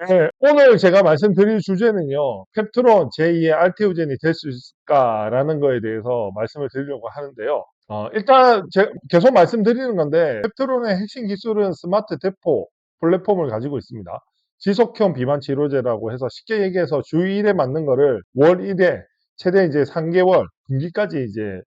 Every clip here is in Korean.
네, 오늘 제가 말씀드릴 주제는요, 펩트론 제2의 알테오젠이 될 수 있을까라는 거에 대해서 말씀을 드리려고 하는데요. 일단 계속 말씀드리는 건데, 펩트론의 핵심 기술은 스마트 대포 플랫폼을 가지고 있습니다. 지속형 비만 치료제라고 해서 쉽게 얘기해서 주 1회 맞는 거를 월 1회 최대 이제 3개월 분기까지 이제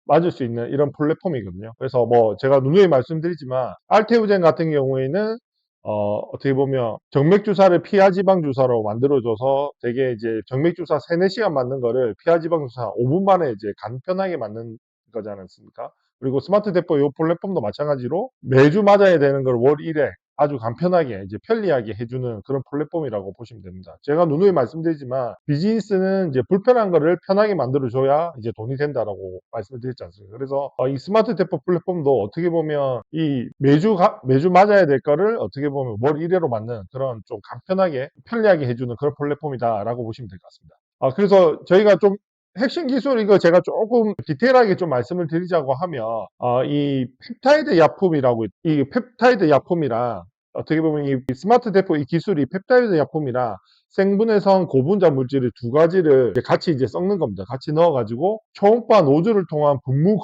맞을 수 있는 이런 플랫폼이거든요. 그래서 뭐 제가 누누이 말씀드리지만 알테오젠 같은 경우에는 어떻게 보면 정맥주사를 피하지방 주사로 만들어줘서 되게 이제 정맥주사 3, 4시간 맞는 거를 피하지방 주사 5분 만에 이제 간편하게 맞는 거지 않습니까? 그리고 스마트 대포 이 플랫폼도 마찬가지로 매주 맞아야 되는 걸 월 1회 아주 간편하게 이제 편리하게 해주는 그런 플랫폼이라고 보시면 됩니다. 제가 누누이 말씀드리지만 비즈니스는 이제 불편한 거를 편하게 만들어줘야 이제 돈이 된다라고 말씀을 드렸지 않습니까? 그래서 이 스마트 대포 플랫폼도 어떻게 보면 이 매주 맞아야 될 거를 어떻게 보면 월 1회로 맞는 그런 좀 간편하게 편리하게 해주는 그런 플랫폼이다라고 보시면 될 것 같습니다. 그래서 저희가 좀 핵심 기술 이거 제가 조금 디테일하게 좀 말씀을 드리자고 하면 이 펩타이드 약품이라고 이 펩타이드 약품이랑 어떻게 보면 이 스마트 대포 이 기술이 펩타이드 약품이랑 생분해성 고분자 물질을 두 가지를 같이 이제 섞는 겁니다. 같이 넣어가지고 초음파 노즐을 통한 분무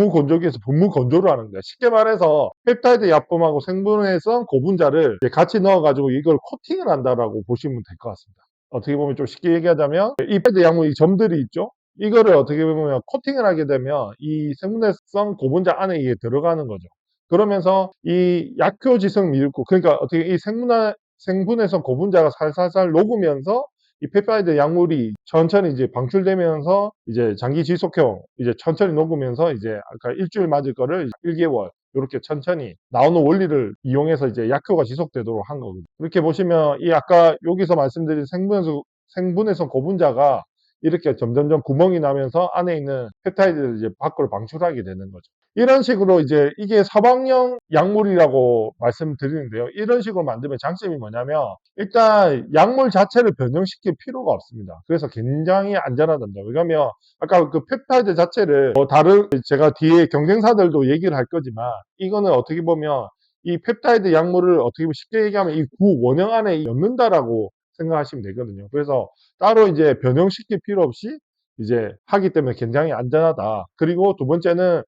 건조기에서 분무 건조를 하는 거예요. 쉽게 말해서 펩타이드 약품하고 생분해성 고분자를 같이 넣어가지고 이걸 코팅을 한다라고 보시면 될 것 같습니다. 어떻게 보면 좀 쉽게 얘기하자면 이 펩타이드 약물 이 점들이 있죠. 이거를 어떻게 보면 코팅을 하게 되면 이 생분해성 고분자 안에 이게 들어가는 거죠. 그러면서 이 약효지성 미흡구 그러니까 어떻게 이 생분해성 고분자가 살살살 녹으면서 이 펩타이드 약물이 천천히 이제 방출되면서 이제 장기 지속형 이제 천천히 녹으면서 이제 아까 일주일 맞을 거를 1개월 이렇게 천천히 나오는 원리를 이용해서 이제 약효가 지속되도록 한 거거든요. 이렇게 보시면 이 아까 여기서 말씀드린 생분해성 고분자가 이렇게 점점점 구멍이 나면서 안에 있는 펩타이드를 이제 밖으로 방출하게 되는 거죠. 이런 식으로 이제 이게 서방형 약물이라고 말씀드리는데요. 이런 식으로 만들면 장점이 뭐냐면 일단 약물 자체를 변형시킬 필요가 없습니다. 그래서 굉장히 안전하답니다. 왜냐하면 아까 그 펩타이드 자체를 다른 제가 뒤에 경쟁사들도 얘기를 할 거지만 이거는 어떻게 보면 이 펩타이드 약물을 어떻게 보면 쉽게 얘기하면 이 구 원형 안에 넣는다라고 생각하시면 되거든요. 그래서 따로 이제 변형시킬 필요 없이 이제 하기 때문에 굉장히 안전하다. 그리고 두 번째는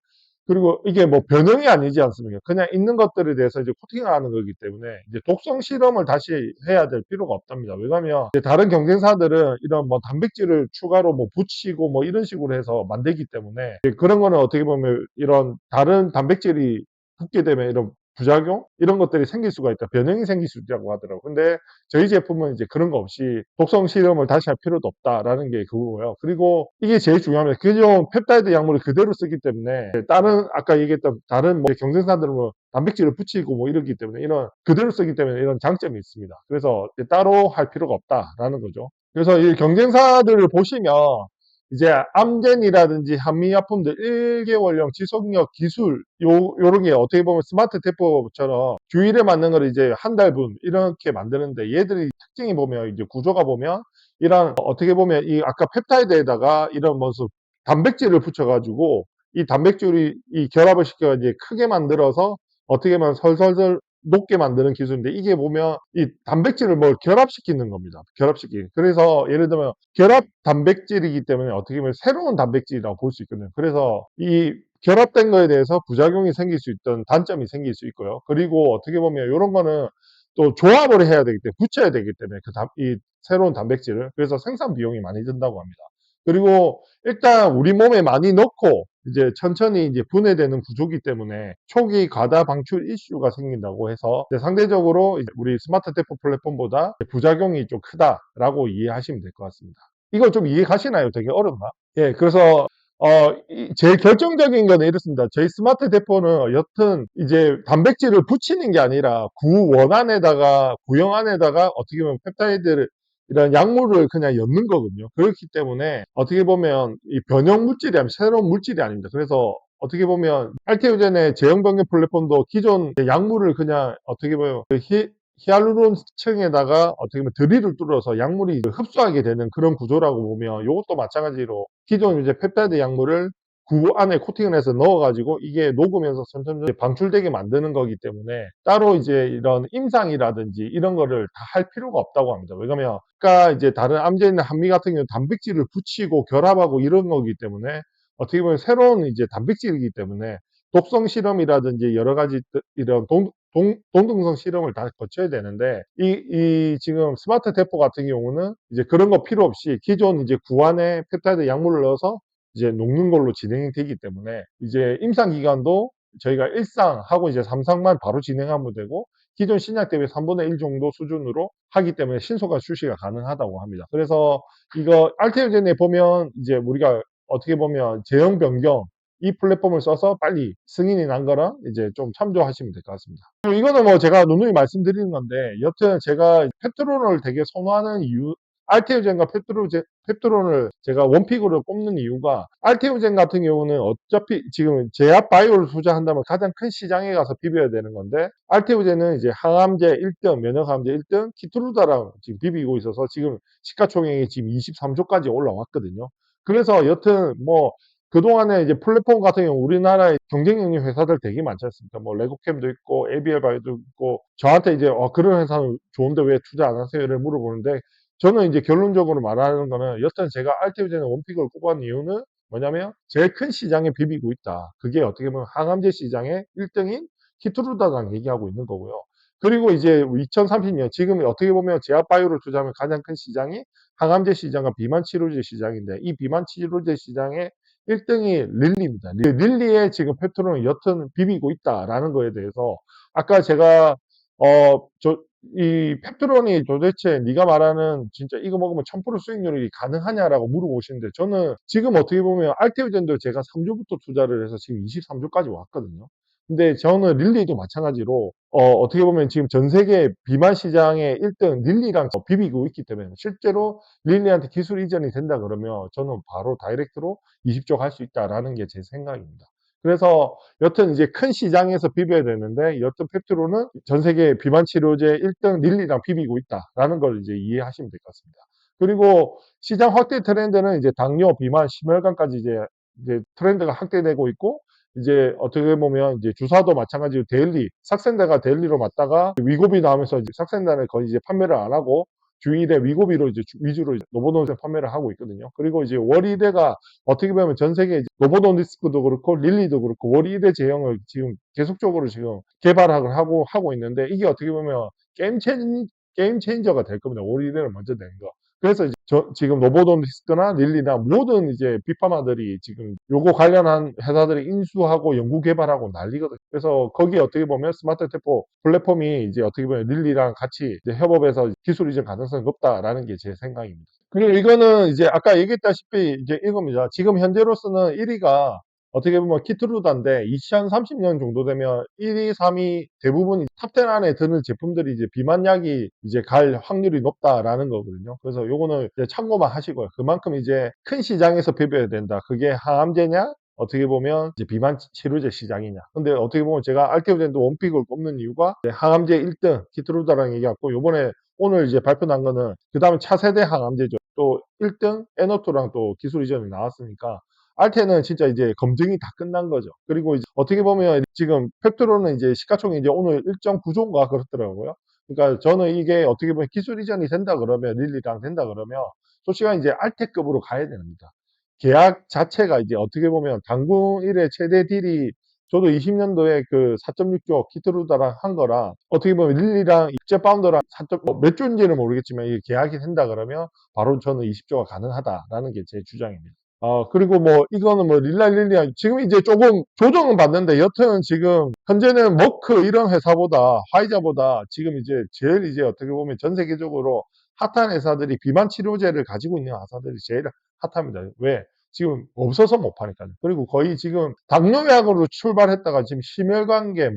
그리고 이게 뭐 변형이 아니지 않습니까? 그냥 있는 것들에 대해서 이제 코팅을 하는 거기 때문에 이제 독성 실험을 다시 해야 될 필요가 없답니다. 왜냐하면 다른 경쟁사들은 이런 뭐 단백질을 추가로 뭐 붙이고 뭐 이런 식으로 해서 만들기 때문에 그런 거는 어떻게 보면 이런 다른 단백질이 붙게 되면 이런 부작용 이런 것들이 생길 수가 있다. 변형이 생길 수 있다고 하더라고요. 근데 저희 제품은 이제 그런 거 없이 독성 실험을 다시 할 필요도 없다라는 게 그거고요. 그리고 이게 제일 중요합니다. 그냥 펩타이드 약물을 그대로 쓰기 때문에 다른 아까 얘기했던 다른 뭐 경쟁사들은 뭐 단백질을 붙이고 뭐 이러기 때문에 이런 그대로 쓰기 때문에 이런 장점이 있습니다. 그래서 따로 할 필요가 없다라는 거죠. 그래서 이 경쟁사들을 보시면 이제 암젠이라든지 한미약품들 1개월형 지속력 기술 요런 게 어떻게 보면 스마트 대포처럼 주일에 맞는 걸 이제 한 달분 이렇게 만드는데 얘들이 특징이 보면 이제 구조가 보면 이런 어떻게 보면 이 아까 펩타이드에다가 이런 무슨 단백질을 붙여가지고 이 단백질이 이 결합을 시켜 이제 크게 만들어서 어떻게 보면 설설설 높게 만드는 기술인데 이게 보면 이 단백질을 뭘 결합시키는 겁니다. 결합시키기. 그래서 예를 들면 결합 단백질이기 때문에 어떻게 보면 새로운 단백질이라고 볼 수 있거든요. 그래서 이 결합된 거에 대해서 부작용이 생길 수 있던 단점이 생길 수 있고요. 그리고 어떻게 보면 이런 거는 또 조합을 해야 되기 때문에 붙여야 되기 때문에 이 새로운 단백질을 그래서 생산 비용이 많이 든다고 합니다. 그리고 일단 우리 몸에 많이 넣고 이제 천천히 이제 분해되는 구조기 때문에 초기 과다 방출 이슈가 생긴다고 해서 상대적으로 우리 스마트 대포 플랫폼보다 부작용이 좀 크다라고 이해하시면 될 것 같습니다. 이거 좀 이해 가시나요? 되게 어렵나? 예, 그래서 제일 결정적인 건 이렇습니다. 저희 스마트 대포는 여튼 이제 단백질을 붙이는 게 아니라 구형 안에다가 어떻게 보면 펩타이드를 이런 약물을 그냥 엮는 거거든요. 그렇기 때문에 어떻게 보면 이 변형 물질이 아니면 새로운 물질이 아닙니다. 그래서 어떻게 보면 알테오젠의 제형 변경 플랫폼도 기존 약물을 그냥 어떻게 보면 히알루론층에다가 어떻게 보면 드릴을 뚫어서 약물이 흡수하게 되는 그런 구조라고 보면 이것도 마찬가지로 기존 이제 펩타이드 약물을 구 안에 코팅을 해서 넣어가지고 이게 녹으면서 점점 방출되게 만드는 거기 때문에 따로 이제 이런 임상이라든지 이런 거를 다 할 필요가 없다고 합니다. 왜냐면 아까 이제 다른 암제나 한미 같은 경우는 단백질을 붙이고 결합하고 이런 거기 때문에 어떻게 보면 새로운 이제 단백질이기 때문에 독성 실험이라든지 여러 가지 이런 동등성 실험을 다 거쳐야 되는데 이 지금 스마트 대포 같은 경우는 이제 그런 거 필요 없이 기존 이제 구안에 펩타이드 약물을 넣어서 이제 녹는 걸로 진행이 되기 때문에 이제 임상 기간도 저희가 1상하고 이제 3상만 바로 진행하면 되고 기존 신약 대비 3분의 1 정도 수준으로 하기 때문에 신속한 출시가 가능하다고 합니다. 그래서 이거 알테오젠에 보면 이제 우리가 어떻게 보면 제형 변경 이 플랫폼을 써서 빨리 승인이 난 거랑 이제 좀 참조하시면 될 것 같습니다. 이거는 뭐 제가 누누이 말씀드리는 건데 여튼 제가 펩트론을 되게 선호하는 이유 알테오젠과 펩트론을 제가 원픽으로 꼽는 이유가 알테오젠 같은 경우는 어차피 지금 제약 바이오를 투자한다면 가장 큰 시장에 가서 비벼야 되는 건데 알테오젠은 이제 항암제 1등, 면역항암제 1등, 키트루다랑 지금 비비고 있어서 지금 시가총액이 지금 23조까지 올라왔거든요. 그래서 여튼 뭐 그동안에 이제 플랫폼 같은 경우 우리나라에 경쟁 력 회사들 되게 많지 않습니까? 뭐 레고캠도 있고 ABL 바이오도 있고 저한테 이제 그런 회사는 좋은데 왜 투자 안 하세요?를 물어보는데 저는 이제 결론적으로 말하는 거는 여튼 제가 알테오젠의 원픽을 꼽은 이유는 뭐냐면 제일 큰 시장에 비비고 있다. 그게 어떻게 보면 항암제 시장의 1등인 키트루다랑 얘기하고 있는 거고요. 그리고 이제 2030년 지금 어떻게 보면 제약바이오를 투자하면 가장 큰 시장이 항암제 시장과 비만 치료제 시장인데 이 비만 치료제 시장의 1등이 릴리입니다. 릴리에 지금 펩트론을 여튼 비비고 있다라는 거에 대해서 아까 제가 이 펩트론이 도대체 네가 말하는 진짜 이거 먹으면 1000% 수익률이 가능하냐라고 물어보시는데 저는 지금 어떻게 보면 알테오젠도 제가 3조부터 투자를 해서 지금 23조까지 왔거든요. 근데 저는 릴리도 마찬가지로 어떻게 보면 지금 전 세계 비만 시장의 1등 릴리랑 비비고 있기 때문에 실제로 릴리한테 기술 이전이 된다 그러면 저는 바로 다이렉트로 20조 갈 수 있다라는 게 제 생각입니다. 그래서 여튼 이제 큰 시장에서 비벼야 되는데 여튼 펩트론은 전 세계 비만 치료제 1등 릴리랑 비비고 있다라는 걸 이제 이해하시면 될 것 같습니다. 그리고 시장 확대 트렌드는 이제 당뇨, 비만, 심혈관까지 이제 트렌드가 확대되고 있고 이제 어떻게 보면 이제 주사도 마찬가지로 데일리, 삭센다가 데일리로 맞다가 위고비 나오면서 이제 삭센다는 거의 이제 판매를 안 하고 주일에 위고비로 이제 위주로 노보노스 판매를 하고 있거든요. 그리고 이제 월일회가 어떻게 보면 전 세계 노보노디스크도 그렇고 릴리도 그렇고 월일회 제형을 지금 계속적으로 지금 개발을 하고 있는데 이게 어떻게 보면 게임 체인저가 될 겁니다. 월일회를 먼저 낸 거. 그래서 이제 지금 노보노디스크나 릴리나 모든 이제 빅파마들이 지금 요거 관련한 회사들이 인수하고 연구 개발하고 난리거든요. 그래서 거기에 어떻게 보면 스마트 테포 플랫폼이 이제 어떻게 보면 릴리랑 같이 이제 협업해서 기술 이전 가능성이 높다라는 게 제 생각입니다. 그리고 이거는 이제 아까 얘기했다시피 이제 이겁니다. 지금 현재로서는 1위가 어떻게 보면 키트루다인데 2030년 정도 되면 1위, 3위 대부분 탑10 안에 드는 제품들이 이제 비만약이 이제 갈 확률이 높다라는 거거든요. 그래서 요거는 이제 참고만 하시고요. 그만큼 이제 큰 시장에서 비벼야 된다. 그게 항암제냐? 어떻게 보면 이제 비만 치료제 시장이냐. 근데 어떻게 보면 제가 알테오젠도 원픽을 꼽는 이유가 항암제 1등 키트루다랑 얘기했고 요번에 오늘 이제 발표 난 거는 그 다음에 차세대 항암제죠. 또 1등 에너토랑 또 기술 이전이 나왔으니까 알테는 진짜 이제 검증이 다 끝난 거죠. 그리고 이제 어떻게 보면 지금 펩트론은 이제 시가총액이 이제 오늘 1.9조인가 그렇더라고요. 그러니까 저는 이게 어떻게 보면 기술 이전이 된다 그러면 릴리랑 된다 그러면 솔직히 이제 알테급으로 가야 됩니다. 계약 자체가 이제 어떻게 보면 당군 일의 최대 딜이 저도 20년도에 그 4.6조 키트루다랑 한 거랑 어떻게 보면 릴리랑 입제 파운더랑 몇 조인지는 모르겠지만 이게 계약이 된다 그러면 바로 저는 20조가 가능하다라는 게 제 주장입니다. 그리고 뭐 이거는 뭐 릴리아 지금 이제 조금 조정은 받는데 여튼 지금 현재는 머크 이런 회사보다 화이자보다 지금 이제 제일 이제 어떻게 보면 전 세계적으로 핫한 회사들이 비만 치료제를 가지고 있는 회사들이 제일 핫합니다. 왜? 지금 없어서 못 파니까요. 그리고 거의 지금 당뇨약으로 출발했다가 지금 심혈관계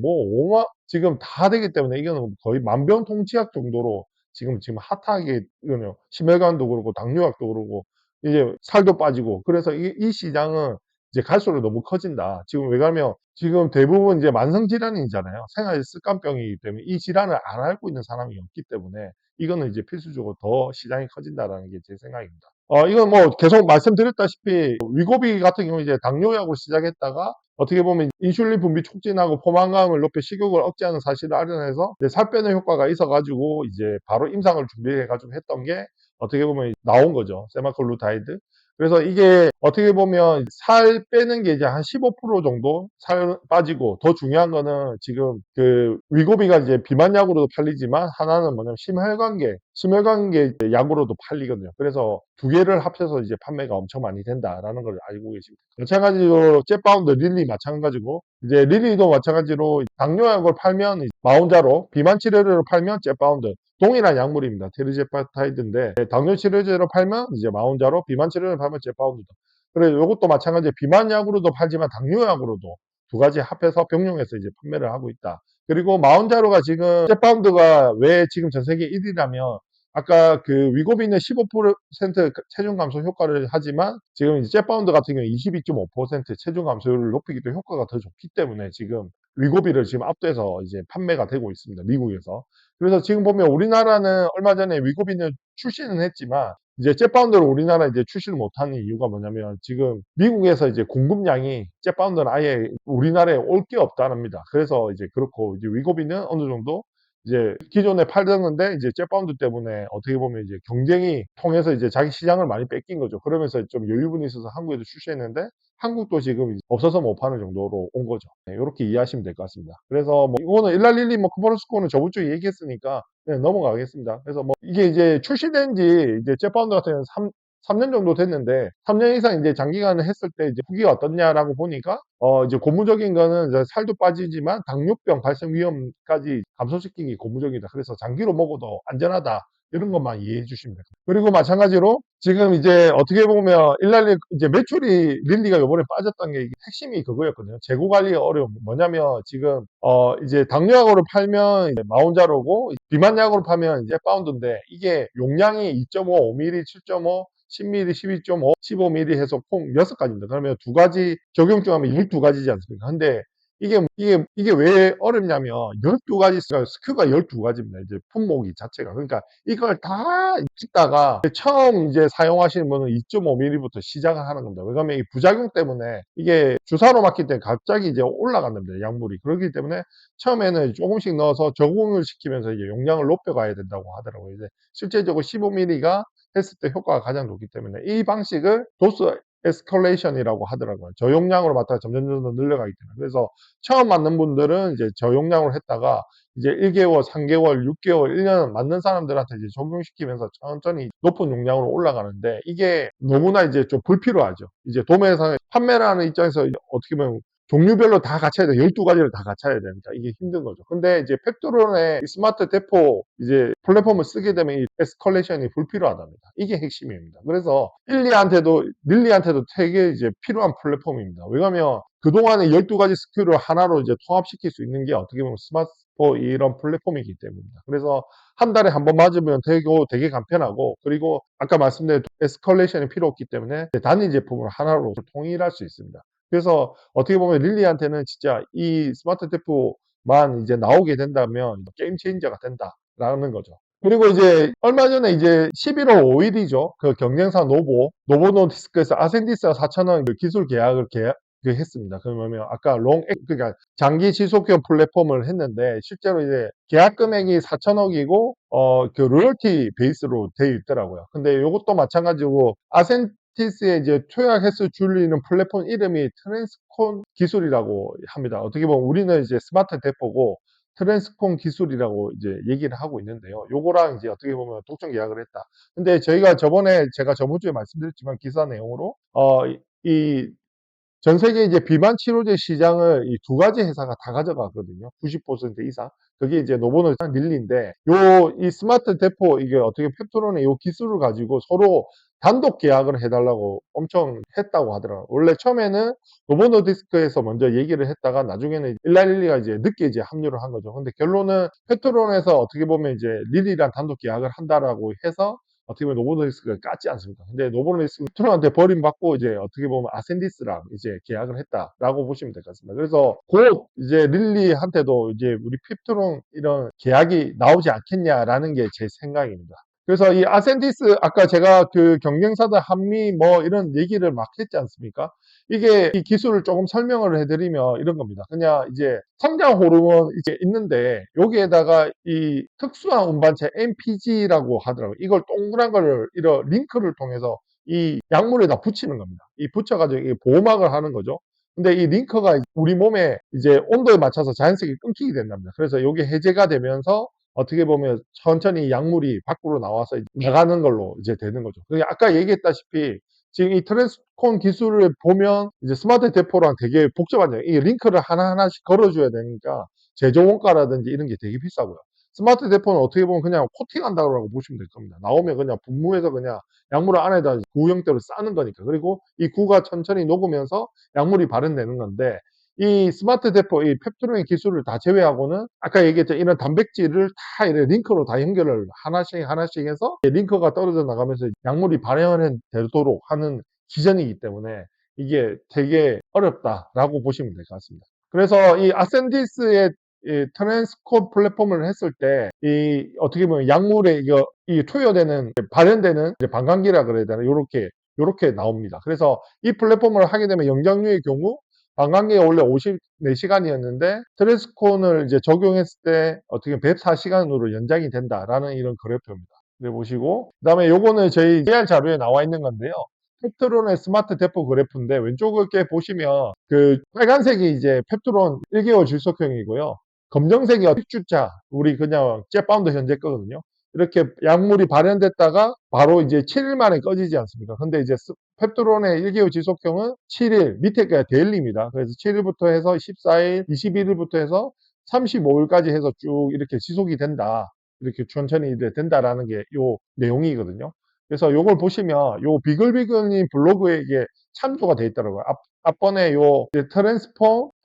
지금 다 되기 때문에 이거는 거의 만병통치약 정도로 지금 핫하게 이거는 심혈관도 그렇고 당뇨약도 그렇고 이제 살도 빠지고 그래서 이 시장은 이제 갈수록 너무 커진다. 지금 왜 그러면 지금 대부분 이제 만성 질환이잖아요. 생활 습관병이기 때문에 이 질환을 안 앓고 있는 사람이 없기 때문에 이거는 이제 필수적으로 더 시장이 커진다라는 게 제 생각입니다. 이건 뭐 계속 말씀드렸다시피 위고비 같은 경우 이제 당뇨약으로 시작했다가 어떻게 보면 인슐린 분비 촉진하고 포만감을 높여 식욕을 억제하는 사실을 알아내서 이제 살 빼는 효과가 있어가지고 이제 바로 임상을 준비해가지고 했던 게 어떻게 보면 나온 거죠. 세마클루타이드. 그래서 이게 어떻게 보면 살 빼는 게 이제 한 15% 정도 살 빠지고, 더 중요한 거는 지금 그 위고비가 이제 비만약으로도 팔리지만 하나는 뭐냐면 심혈관계 약으로도 팔리거든요. 그래서 두 개를 합쳐서 이제 판매가 엄청 많이 된다라는 걸 알고 계십니다. 마찬가지로 잽바운드 릴리 마찬가지고, 이제 릴리도 마찬가지로 당뇨약을 팔면 마운자로, 비만 치료제로 팔면 잽바운드, 동일한 약물입니다. 테르제파타이드인데 당뇨 치료제로 팔면 이제 마운자로, 비만 치료제로 팔면 잽바운드다. 그래서 이것도 마찬가지로 비만약으로도 팔지만 당뇨약으로도 두 가지 합해서 병용해서 이제 판매를 하고 있다. 그리고 마운자로가 지금 잽바운드가 왜 지금 전 세계 1위라면, 아까 그 위고비는 15% 체중 감소 효과를 하지만 지금 이제 잽바운드 같은 경우 22.5% 체중 감소율을 높이기 때문에 효과가 더 좋기 때문에 지금 위고비를 지금 압도해서 이제 판매가 되고 있습니다. 미국에서. 그래서 지금 보면 우리나라는 얼마 전에 위고비는 출시는 했지만 이제 잽바운드를 우리나라에 이제 출시를 못하는 이유가 뭐냐면, 지금 미국에서 이제 공급량이 잽바운드는 아예 우리나라에 올 게 없다랍니다. 그래서 이제 그렇고, 이제 위고비는 어느 정도 이제 기존에 팔던데 이제 잽바운드 때문에 어떻게 보면 이제 경쟁이 통해서 이제 자기 시장을 많이 뺏긴 거죠. 그러면서 좀 여유분이 있어서 한국에도 출시했는데 한국도 지금 없어서 못 파는 정도로 온 거죠. 네, 이렇게 이해하시면 될 것 같습니다. 그래서 뭐 이거는 일랄릴리 뭐 쿠버로스코는 저번 주에 얘기했으니까 네, 넘어가겠습니다. 그래서 뭐 이게 이제 출시된 지 이제 잽바운드 같은 경우는 3년 정도 됐는데 3년 이상 이제 장기간을 했을 때 이제 후기가 어떻냐라고 보니까 이제 고무적인 거는 이제 살도 빠지지만 당뇨병 발생 위험까지 감소시키기 고무적이다. 그래서 장기로 먹어도 안전하다. 이런 것만 이해해 주시면 됩니다. 그리고 마찬가지로 지금 이제 어떻게 보면 일랄리 이제 매출이 릴리가 요번에 빠졌던 게 핵심이 그거였거든요. 재고 관리 어려움. 뭐냐면 지금 이제 당뇨약으로 팔면 이제 마운자로고, 비만약으로 팔면 이제 파운드인데, 이게 용량이 2.5, 5mm, 7.5, 10mm, 12.5, 15mm 해서 총 6가지입니다. 그러면 두 가지 적용점하면 12가지지 않습니까? 근데 이게 왜 어렵냐면 12가지 스큐가 12가지입니다. 이제 품목이 자체가. 그러니까 이걸 다 찍다가 처음 이제 사용하시는 분은 2.5mm부터 시작을 하는 겁니다. 왜냐하면 이 부작용 때문에 이게 주사로 맞기 때문에 갑자기 이제 올라간답니다. 약물이. 그렇기 때문에 처음에는 조금씩 넣어서 적응을 시키면서 이제 용량을 높여가야 된다고 하더라고요. 이제 실제적으로 15mm가 했을 때 효과가 가장 좋기 때문에 이 방식을 도스 에스컬레이션이라고 하더라고요. 저용량으로 맡다가 점점 늘려가기 때문에. 그래서 처음 맞는 분들은 이제 저용량으로 했다가 이제 1개월, 3개월, 6개월, 1년 맞는 사람들한테 이제 적용시키면서 천천히 높은 용량으로 올라가는데, 이게 너무나 이제 좀 불필요하죠. 이제 도매상에 판매를 하는 입장에서 어떻게 보면 종류별로 다 갖춰야 돼요. 12가지를 다 갖춰야 되니까 이게 힘든 거죠. 근데 이제 팩토론의 스마트 대포 이제 플랫폼을 쓰게 되면 이 에스컬레이션이 불필요하답니다. 이게 핵심입니다. 그래서 릴리한테도 되게 이제 필요한 플랫폼입니다. 왜냐하면 그동안에 12가지 스킬을 하나로 이제 통합시킬 수 있는 게 어떻게 보면 스마트 이런 플랫폼이기 때문입니다. 그래서 한 달에 한 번 맞으면 되게 간편하고, 그리고 아까 말씀드린 에스컬레이션이 필요 없기 때문에 단일 제품을 하나로 통일할 수 있습니다. 그래서 어떻게 보면 릴리한테는 진짜 이 스마트 대포만 이제 나오게 된다면 게임 체인저가 된다라는 거죠. 그리고 이제 얼마 전에 이제 11월 5일이죠. 그 경쟁사 노보노디스크에서 아센디스와 4,000원 기술 계약을 했습니다. 그러면 아까 그러니까 장기 지속형 플랫폼을 했는데, 실제로 이제 계약 금액이 4,000억이고 그 로열티 베이스로 되어 있더라고요. 근데 이것도 마찬가지로 아센티스의 이제 초약 횟수 줄이는 플랫폼 이름이 트랜스콘 기술이라고 합니다. 어떻게 보면 우리는 이제 스마트 대포고 트랜스콘 기술이라고 이제 얘기를 하고 있는데요. 요거랑 이제 어떻게 보면 독점 계약을 했다. 근데 제가 저번 주에 말씀드렸지만 기사 내용으로 이 전 세계 이제 비만 치료제 시장을 이 두 가지 회사가 다 가져가거든요. 90% 이상. 그게 이제 노보노랑 릴리인데, 이 스마트 대포, 이게 어떻게 펩토론의 요 기술을 가지고 서로 단독 계약을 해달라고 엄청 했다고 하더라고요. 원래 처음에는 노보노디스크에서 먼저 얘기를 했다가 나중에는 일라릴리가 이제 늦게 이제 합류를 한 거죠. 근데 결론은 펩토론에서 어떻게 보면 이제 릴리랑 단독 계약을 한다라고 해서 어떻게 보면 노보노디스크가 깠지 않습니까? 근데 노보노디스크가 트럼한테 버림받고 이제 어떻게 보면 아센디스랑 이제 계약을 했다라고 보시면 될 것 같습니다. 그래서 곧 이제 릴리한테도 이제 우리 핍트론 이런 계약이 나오지 않겠냐라는 게 제 생각입니다. 그래서 이 아센티스 아까 제가 그 경쟁사들 한미 뭐 이런 얘기를 막 했지 않습니까? 이게 이 기술을 조금 설명을 해드리면 이런 겁니다. 그냥 이제 성장 호르몬 이제 있는데 여기에다가 이 특수한 운반체 NPG라고 하더라고요. 이걸 동그란 거를 이런 링크를 통해서 이 약물에다 붙이는 겁니다. 이 붙여가지고 이 보호막을 하는 거죠. 근데 이 링크가 우리 몸에 이제 온도에 맞춰서 자연스럽게 끊기게 된답니다. 그래서 이게 해제가 되면서 어떻게 보면 천천히 약물이 밖으로 나와서 나가는 걸로 이제 되는 거죠. 아까 얘기했다시피 지금 이 트랜스콘 기술을 보면 이제 스마트 대포랑 되게 복잡하죠. 이 링크를 하나하나씩 걸어줘야 되니까 제조 원가라든지 이런 게 되게 비싸고요. 스마트 대포는 어떻게 보면 그냥 코팅한다고 보시면 될 겁니다. 나오면 그냥 분무해서 그냥 약물을 안에다 구 형태로 싸는 거니까. 그리고 이 구가 천천히 녹으면서 약물이 발현되는 건데 이 스마트 대포, 이 펩토로인 기술을 다 제외하고는 아까 얘기했던 이런 단백질을 다 이렇게 링크로 다 연결을 하나씩 해서 링크가 떨어져 나가면서 약물이 발현되도록 하는 기전이기 때문에 이게 되게 어렵다라고 보시면 될 것 같습니다. 그래서 이 아센디스의 이 트랜스코드 플랫폼을 했을 때 이 어떻게 보면 약물에 이거 이 투여되는 발현되는 반감기라 그래야 되나 요렇게 나옵니다. 그래서 이 플랫폼을 하게 되면 영장류의 경우 관광객이 원래 54시간이었는데 트랜스콘을 이제 적용했을 때 어떻게 104시간으로 연장이 된다라는 이런 그래프입니다. 네, 보시고 그다음에 요거는 저희 PR 자료에 나와 있는 건데요. 펩트론의 스마트 대포 그래프인데 왼쪽에 보시면 그 빨간색이 이제 펩트론 1개월 질소형이고요. 검정색이 픽주자 우리 그냥 jet바운드 현재 거거든요. 이렇게 약물이 발현됐다가 바로 이제 7일 만에 꺼지지 않습니까? 근데 이제 펩트론의 1개월 지속형은 7일, 밑에가 데일리입니다. 그래서 7일부터 해서 14일, 21일부터 해서 35일까지 해서 쭉 이렇게 지속이 된다. 이렇게 천천히 된다라는 게 요 내용이거든요. 그래서 요걸 보시면 요 비글비글님 블로그에 이게 참조가 돼 있더라고요. 앞번에 요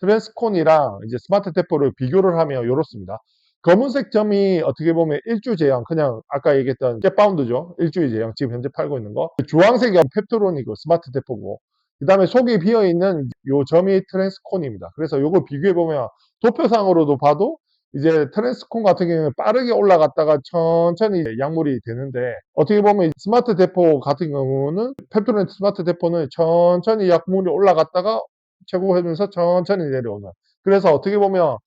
트랜스콘이랑 이제 스마트 대포를 비교를 하면 요렇습니다. 검은색 점이 어떻게 보면 일주 제형, 그냥 아까 얘기했던 jet바운드죠. 일주일 제형, 지금 현재 팔고 있는 거. 주황색이 펩토론이고 스마트 대포고, 그 다음에 속에 비어있는 요 점이 트랜스콘입니다. 그래서 요걸 비교해보면 도표상으로도 봐도 이제 트랜스콘 같은 경우는 빠르게 올라갔다가 천천히 약물이 되는데 어떻게 보면 스마트 대포 같은 경우는 펩토론 스마트 대포는 천천히 약물이 올라갔다가 최고해면서 천천히 내려오는, 그래서 어떻게 보면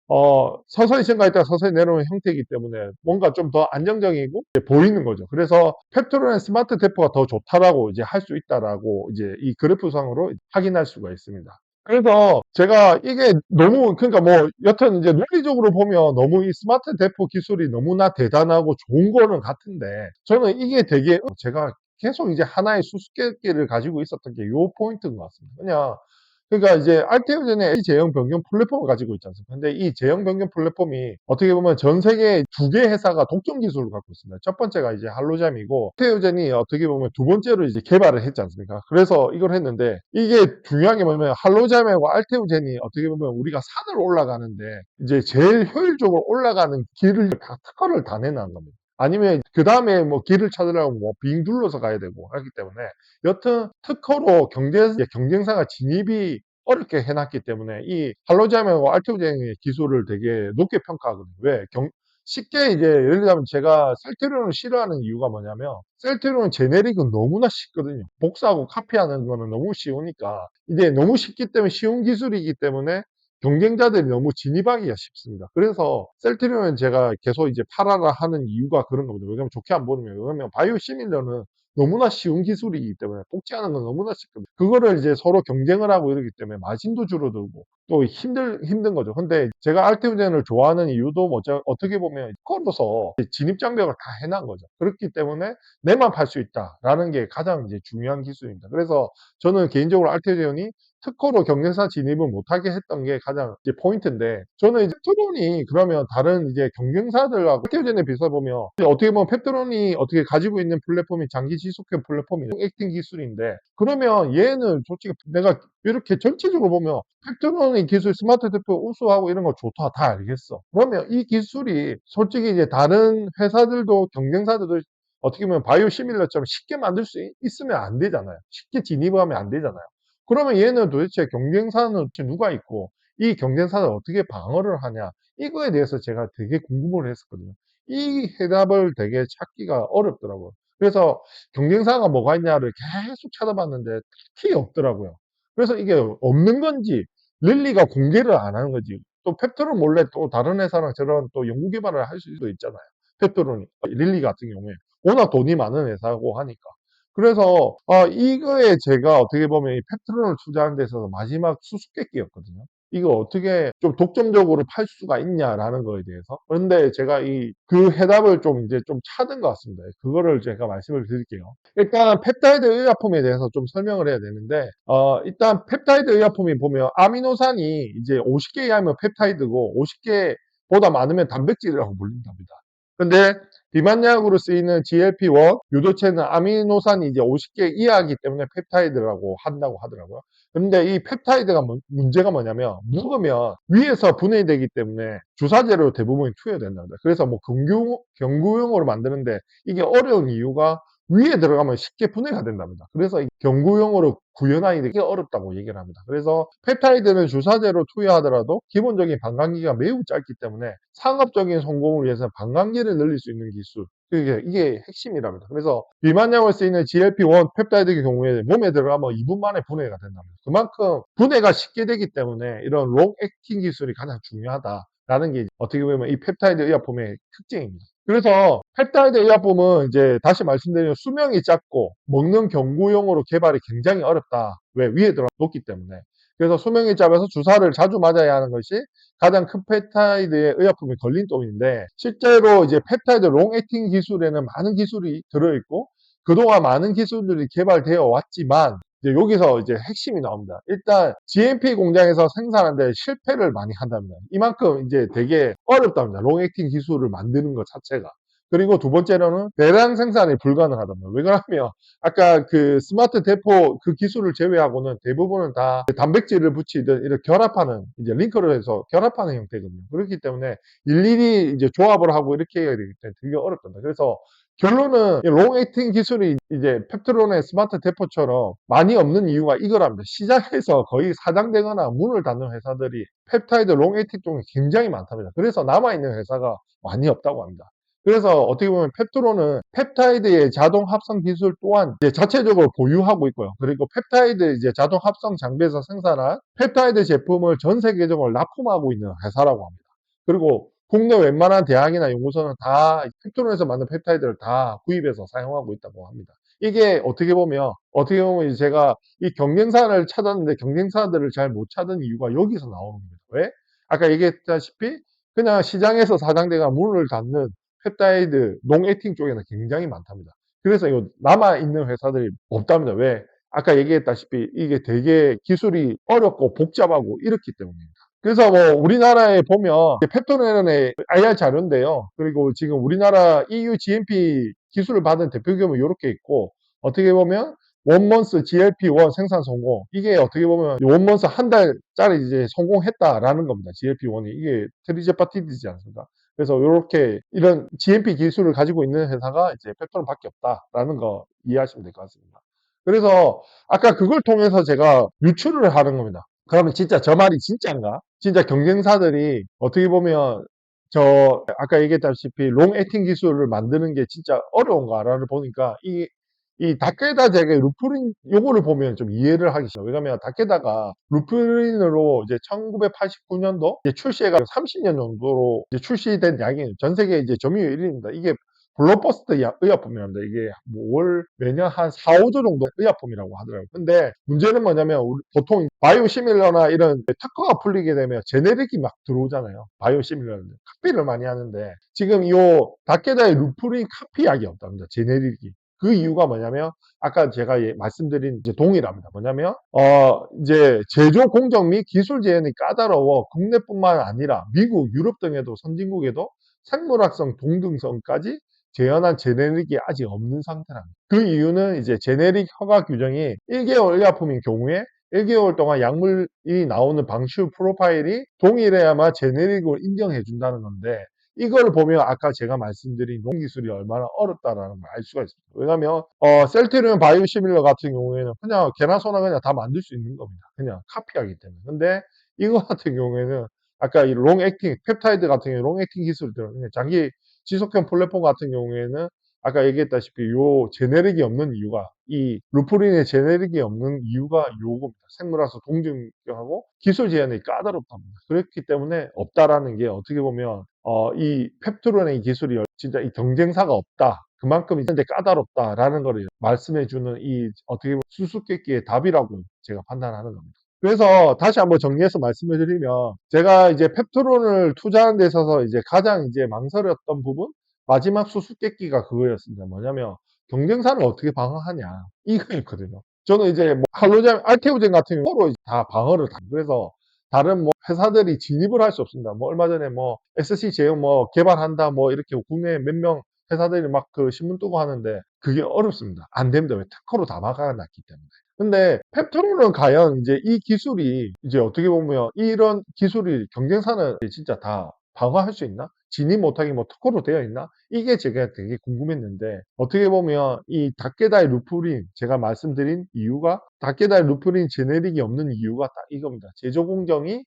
서서히 증가했다가 서서히 내려오는 형태이기 때문에 뭔가 좀 더 안정적이고 보이는 거죠. 그래서 펩토론의 스마트 대포가 더 좋다라고 이제 할 수 있다라고 이제 이 그래프상으로 확인할 수가 있습니다. 그래서 제가 이게 너무 그러니까 뭐 여튼 이제 논리적으로 보면 너무 이 스마트 대포 기술이 너무나 대단하고 좋은 거는 같은데 저는 이게 되게 제가 계속 이제 하나의 수수께끼를 가지고 있었던 게 요 포인트인 것 같습니다. 그냥 그러니까 이제 알테오젠의 제형 변경 플랫폼을 가지고 있지 않습니까? 근데 이 제형 변경 플랫폼이 어떻게 보면 전 세계 두 개 회사가 독점 기술을 갖고 있습니다. 첫 번째가 이제 할로잠이고, 알테오젠이 어떻게 보면 두 번째로 이제 개발을 했지 않습니까? 그래서 이걸 했는데 이게 중요한 게 뭐냐면 할로잠하고 알테오젠이 어떻게 보면 우리가 산을 올라가는데 이제 제일 효율적으로 올라가는 길을 다 특허를 다 내놓은 겁니다. 아니면 그 다음에 뭐 길을 찾으려면 뭐 빙 둘러서 가야 되고 하기 때문에 여튼 특허로 경쟁사가 진입이 어렵게 해놨기 때문에 이 할로잠하고 알테오젠의 기술을 되게 높게 평가하거든요. 왜? 쉽게 이제 예를 들자면 제가 셀트리온을 싫어하는 이유가 뭐냐면 셀트리온 제네릭은 너무나 쉽거든요. 복사하고 카피하는 거는 너무 쉬우니까 이제 너무 쉽기 때문에 쉬운 기술이기 때문에 경쟁자들이 너무 진입하기가 쉽습니다. 그래서 셀트리온은 제가 계속 이제 팔아라 하는 이유가 그런 겁니다. 왜냐면 좋게 안 보면 왜냐면 바이오시밀러는 너무나 쉬운 기술이기 때문에 복제하는 건 너무나 쉽거든요. 그거를 이제 서로 경쟁을 하고 이러기 때문에 마진도 줄어들고 또 힘든 거죠. 근데 제가 알테오젠을 좋아하는 이유도 어떻게 보면 커로서 진입 장벽을 다 해놓은 거죠. 그렇기 때문에 내만 팔 수 있다라는 게 가장 이제 중요한 기술입니다. 그래서 저는 개인적으로 알테오젠이 특허로 경쟁사 진입을 못하게 했던 게 가장 이제 포인트인데, 저는 이제 펩트론이 그러면 다른 이제 경쟁사들하고 알테오젠에 비슷해 보면 어떻게 보면 펩트론이 어떻게 가지고 있는 플랫폼이 장기 지속형 플랫폼이 액팅 기술인데, 그러면 얘는 솔직히 내가 이렇게 전체적으로 보면 펩트론의 기술 스마트 대표 우수하고 이런 거 좋다 다 알겠어. 그러면 이 기술이 솔직히 이제 다른 회사들도 경쟁사들도 어떻게 보면 바이오시밀러처럼 쉽게 만들 수 있으면 안 되잖아요. 쉽게 진입하면 안 되잖아요. 그러면 얘는 도대체 경쟁사는 도대체 누가 있고 이 경쟁사를 어떻게 방어를 하냐, 이거에 대해서 제가 되게 궁금을 했었거든요. 이 해답을 되게 찾기가 어렵더라고요. 그래서 경쟁사가 뭐가 있냐를 계속 찾아봤는데 딱히 없더라고요. 그래서 이게 없는 건지 릴리가 공개를 안 하는 건지 또 펩트론 몰래 또 다른 회사랑 저런 또 연구 개발을 할 수도 있잖아요. 펩트론이 릴리 같은 경우에 워낙 돈이 많은 회사고 하니까. 그래서 이거에 제가 어떻게 보면 이 펩트론을 투자하는 데 있어서 마지막 수수께끼였거든요. 이거 어떻게 좀 독점적으로 팔 수가 있냐라는 거에 대해서. 그런데 제가 그 해답을 좀 이제 좀 찾은 것 같습니다. 그거를 제가 말씀을 드릴게요. 일단 펩타이드 의약품에 대해서 좀 설명을 해야 되는데, 일단 펩타이드 의약품이 보면 아미노산이 이제 50개 이하면 펩타이드고 50개보다 많으면 단백질이라고 불린답니다. 근데 비만약으로 쓰이는 GLP-1 유도체는 아미노산이 이제 50개 이하이기 때문에 펩타이드라고 한다고 하더라고요. 근데 이 펩타이드가 문제가 뭐냐면 묵으면 위에서 분해되기 때문에 주사제로 대부분 투여된답니다. 그래서 뭐 경구용으로 만드는데 이게 어려운 이유가 위에 들어가면 쉽게 분해가 된답니다. 그래서 경구용으로 구현하기 되게 어렵다고 얘기를 합니다. 그래서 펩타이드는 주사제로 투여하더라도 기본적인 반감기가 매우 짧기 때문에 상업적인 성공을 위해서 반감기를 늘릴 수 있는 기술, 이게 핵심이랍니다. 그래서 비만약으로 쓰이는 GLP-1 펩타이드의 경우에 몸에 들어가면 2분 만에 분해가 된답니다. 그만큼 분해가 쉽게 되기 때문에 이런 롱 액팅 기술이 가장 중요하다라는 게 어떻게 보면 이 펩타이드 의약품의 특징입니다. 그래서 펩타이드 의약품은 이제 다시 말씀드리면 수명이 짧고 먹는 경구용으로 개발이 굉장히 어렵다. 왜? 위에 들어 놓기 때문에. 그래서 수명이 짧아서 주사를 자주 맞아야 하는 것이 가장 큰 펩타이드의 의약품의 걸림돌인데, 실제로 이제 펩타이드 롱 액팅 기술에는 많은 기술이 들어있고 그동안 많은 기술들이 개발되어 왔지만 이제 여기서 이제 핵심이 나옵니다. 일단 GMP 공장에서 생산하는데 실패를 많이 한답니다. 이만큼 이제 되게 어렵답니다. 롱 액팅 기술을 만드는 것 자체가. 그리고 두 번째로는 대량 생산이 불가능하답니다. 왜 그러냐면 아까 그 스마트 대포 그 기술을 제외하고는 대부분은 다 단백질을 붙이든 이렇게 결합하는, 이제 링크를 해서 결합하는 형태거든요. 그렇기 때문에 일일이 이제 조합을 하고 이렇게 해야 되기 때문에 되게 어렵답니다. 그래서 결론은 롱 액팅 기술이 이제 펩트론의 스마트 대포처럼 많이 없는 이유가 이거랍니다. 시장에서 거의 사장되거나 문을 닫는 회사들이 펩타이드 롱 액팅 쪽에 굉장히 많답니다. 그래서 남아있는 회사가 많이 없다고 합니다. 그래서 어떻게 보면 펩트론은 펩타이드의 자동 합성 기술 또한 이제 자체적으로 보유하고 있고요. 그리고 펩타이드 이제 자동 합성 장비에서 생산한 펩타이드 제품을 전 세계적으로 납품하고 있는 회사라고 합니다. 그리고 국내 웬만한 대학이나 연구소는 다 펩트론에서 만든 펩타이드를 다 구입해서 사용하고 있다고 합니다. 이게 어떻게 보면 이제 제가 이 경쟁사를 찾았는데 경쟁사들을 잘 못 찾은 이유가 여기서 나오는 겁니다. 왜? 아까 얘기했다시피 그냥 시장에서 사장대가 문을 닫는 펩타이드 농액팅 쪽에는 굉장히 많답니다. 그래서 이거 남아있는 회사들이 없답니다. 왜? 아까 얘기했다시피 이게 되게 기술이 어렵고 복잡하고 이렇기 때문입니다. 그래서 뭐 우리나라에 보면 펩토네론의 IR 자료인데요. 그리고 지금 우리나라 EU GMP 기술을 받은 대표 기업은 이렇게 있고, 어떻게 보면 원먼스 GLP-1 생산 성공, 이게 어떻게 보면 원먼스 한 달짜리 이제 성공했다라는 겁니다. GLP-1이 이게 트리제파티드지 않습니까? 그래서 이렇게 이런 GMP 기술을 가지고 있는 회사가 이제 펩토론밖에 없다라는 거 이해하시면 될 것 같습니다. 그래서 아까 그걸 통해서 제가 유출을 하는 겁니다. 그러면 진짜 저 말이 진짜인가? 진짜 경쟁사들이 어떻게 보면 아까 얘기했다시피 롱 액팅 기술을 만드는 게 진짜 어려운가를 보니까 이 다케다 제게 루프린 요거를 보면 좀 이해를 하기 시작해요. 왜냐면 다케다가 루프린으로 이제 1989년도 출시해가 30년 정도로 이제 출시된 약이 전 세계 이제 점유율 1위입니다. 이게 블록버스터 의약품이랍니다. 이게 매년 한 4, 5조 정도 의약품이라고 하더라고요. 근데 문제는 뭐냐면 보통 바이오시밀러나 이런 특허가 풀리게 되면 제네릭이 막 들어오잖아요. 바이오시밀러는 카피를 많이 하는데 지금 이 다케다의 루프린 카피 약이 없답니다. 제네릭이. 그 이유가 뭐냐면 아까 제가 말씀드린 이제 동일합니다. 뭐냐면 이제 제조 공정 및 기술 제한이 까다로워 국내뿐만 아니라 미국, 유럽 등에도 선진국에도 생물학성 동등성까지 재현한 제네릭이 아직 없는 상태랍니다. 그 이유는 이제 제네릭 허가 규정이 1개월 의약품인 경우에 1개월 동안 약물이 나오는 방출 프로파일이 동일해야만 제네릭을 인정해 준다는 건데, 이걸 보면 아까 제가 말씀드린 농기술이 얼마나 어렵다라는 걸 알 수가 있습니다. 왜냐하면 셀트리온 바이오시밀러 같은 경우에는 그냥 개나 소나 그냥 다 만들 수 있는 겁니다. 그냥 카피하기 때문에. 근데 이거 같은 경우에는 아까 이 롱 액팅 펩타이드 같은 경우 롱 액팅 기술들은 그냥 장기 지속형 플랫폼 같은 경우에는 아까 얘기했다시피 요 제네릭이 없는 이유가 이 루푸린의 제네릭이 없는 이유가 요겁니다. 생물학적 동증하고 기술 제한이 까다롭답니다. 그렇기 때문에 없다라는 게 어떻게 보면 이 펩토론의 기술이 진짜 이 경쟁사가 없다. 그만큼 이제 까다롭다라는 거를 말씀해 주는 이 어떻게 보면 수수께끼의 답이라고 제가 판단하는 겁니다. 그래서 다시 한번 정리해서 말씀을 드리면 제가 이제 펩토론을 투자하는 데 있어서 이제 가장 이제 망설였던 부분 마지막 수수께끼가 그거였습니다. 뭐냐면 경쟁사를 어떻게 방어하냐 이거였거든요. 저는 이제 뭐 할로젠, 알테오젠 같은 경우로 다 방어를 다 그래서 다른 뭐 회사들이 진입을 할 수 없습니다. 뭐 얼마 전에 뭐 SC 제형 뭐 개발한다 뭐 이렇게 국내 몇 명 회사들이 막 그 신문 뜨고 하는데 그게 어렵습니다. 안 됩니다. 왜 특허로 다 막아놨기 때문에. 근데 펩토론은 과연 이제 이 기술이 이제 어떻게 보면 이런 기술이 경쟁사는 진짜 다 방어할 수 있나? 진입 못하게 뭐 특허로 되어 있나? 이게 제가 되게 궁금했는데 어떻게 보면 이 다케다의 루푸린 제가 말씀드린 이유가 다케다의 루푸린 제네릭이 없는 이유가 딱 이겁니다. 제조 공정이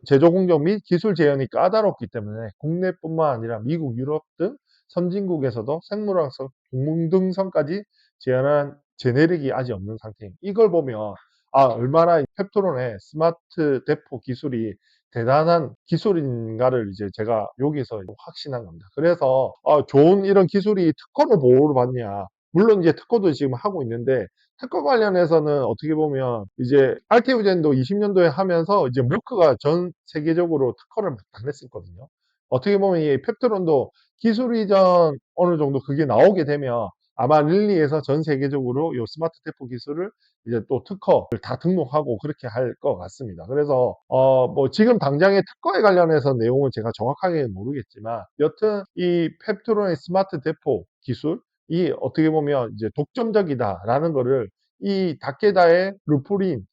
제조 공정 및 기술 제한이 까다롭기 때문에 국내뿐만 아니라 미국, 유럽 등 선진국에서도 생물학적 동등성까지 제한한 제네릭이 아직 없는 상태입니다. 이걸 보면 얼마나 펩토론의 스마트 대포 기술이 대단한 기술인가를 이제 제가 여기서 확신한 겁니다. 그래서 좋은 이런 기술이 특허로 보호를 받냐. 물론 이제 특허도 지금 하고 있는데 특허 관련해서는 어떻게 보면 이제 알테오젠도 20년도에 하면서 이제 무크가 전 세계적으로 특허를 다 냈었거든요. 어떻게 보면 이 펩토론도 기술 이전 어느 정도 그게 나오게 되면 아마 릴리에서 전 세계적으로 이 스마트 대포 기술을 이제 또 특허를 다 등록하고 그렇게 할 것 같습니다. 그래서 뭐 지금 당장의 특허에 관련해서 내용은 제가 정확하게 모르겠지만 여튼 이 펩토론의 스마트 대포 기술이 어떻게 보면 이제 독점적이다라는 거를 이 다케다의 루푸린이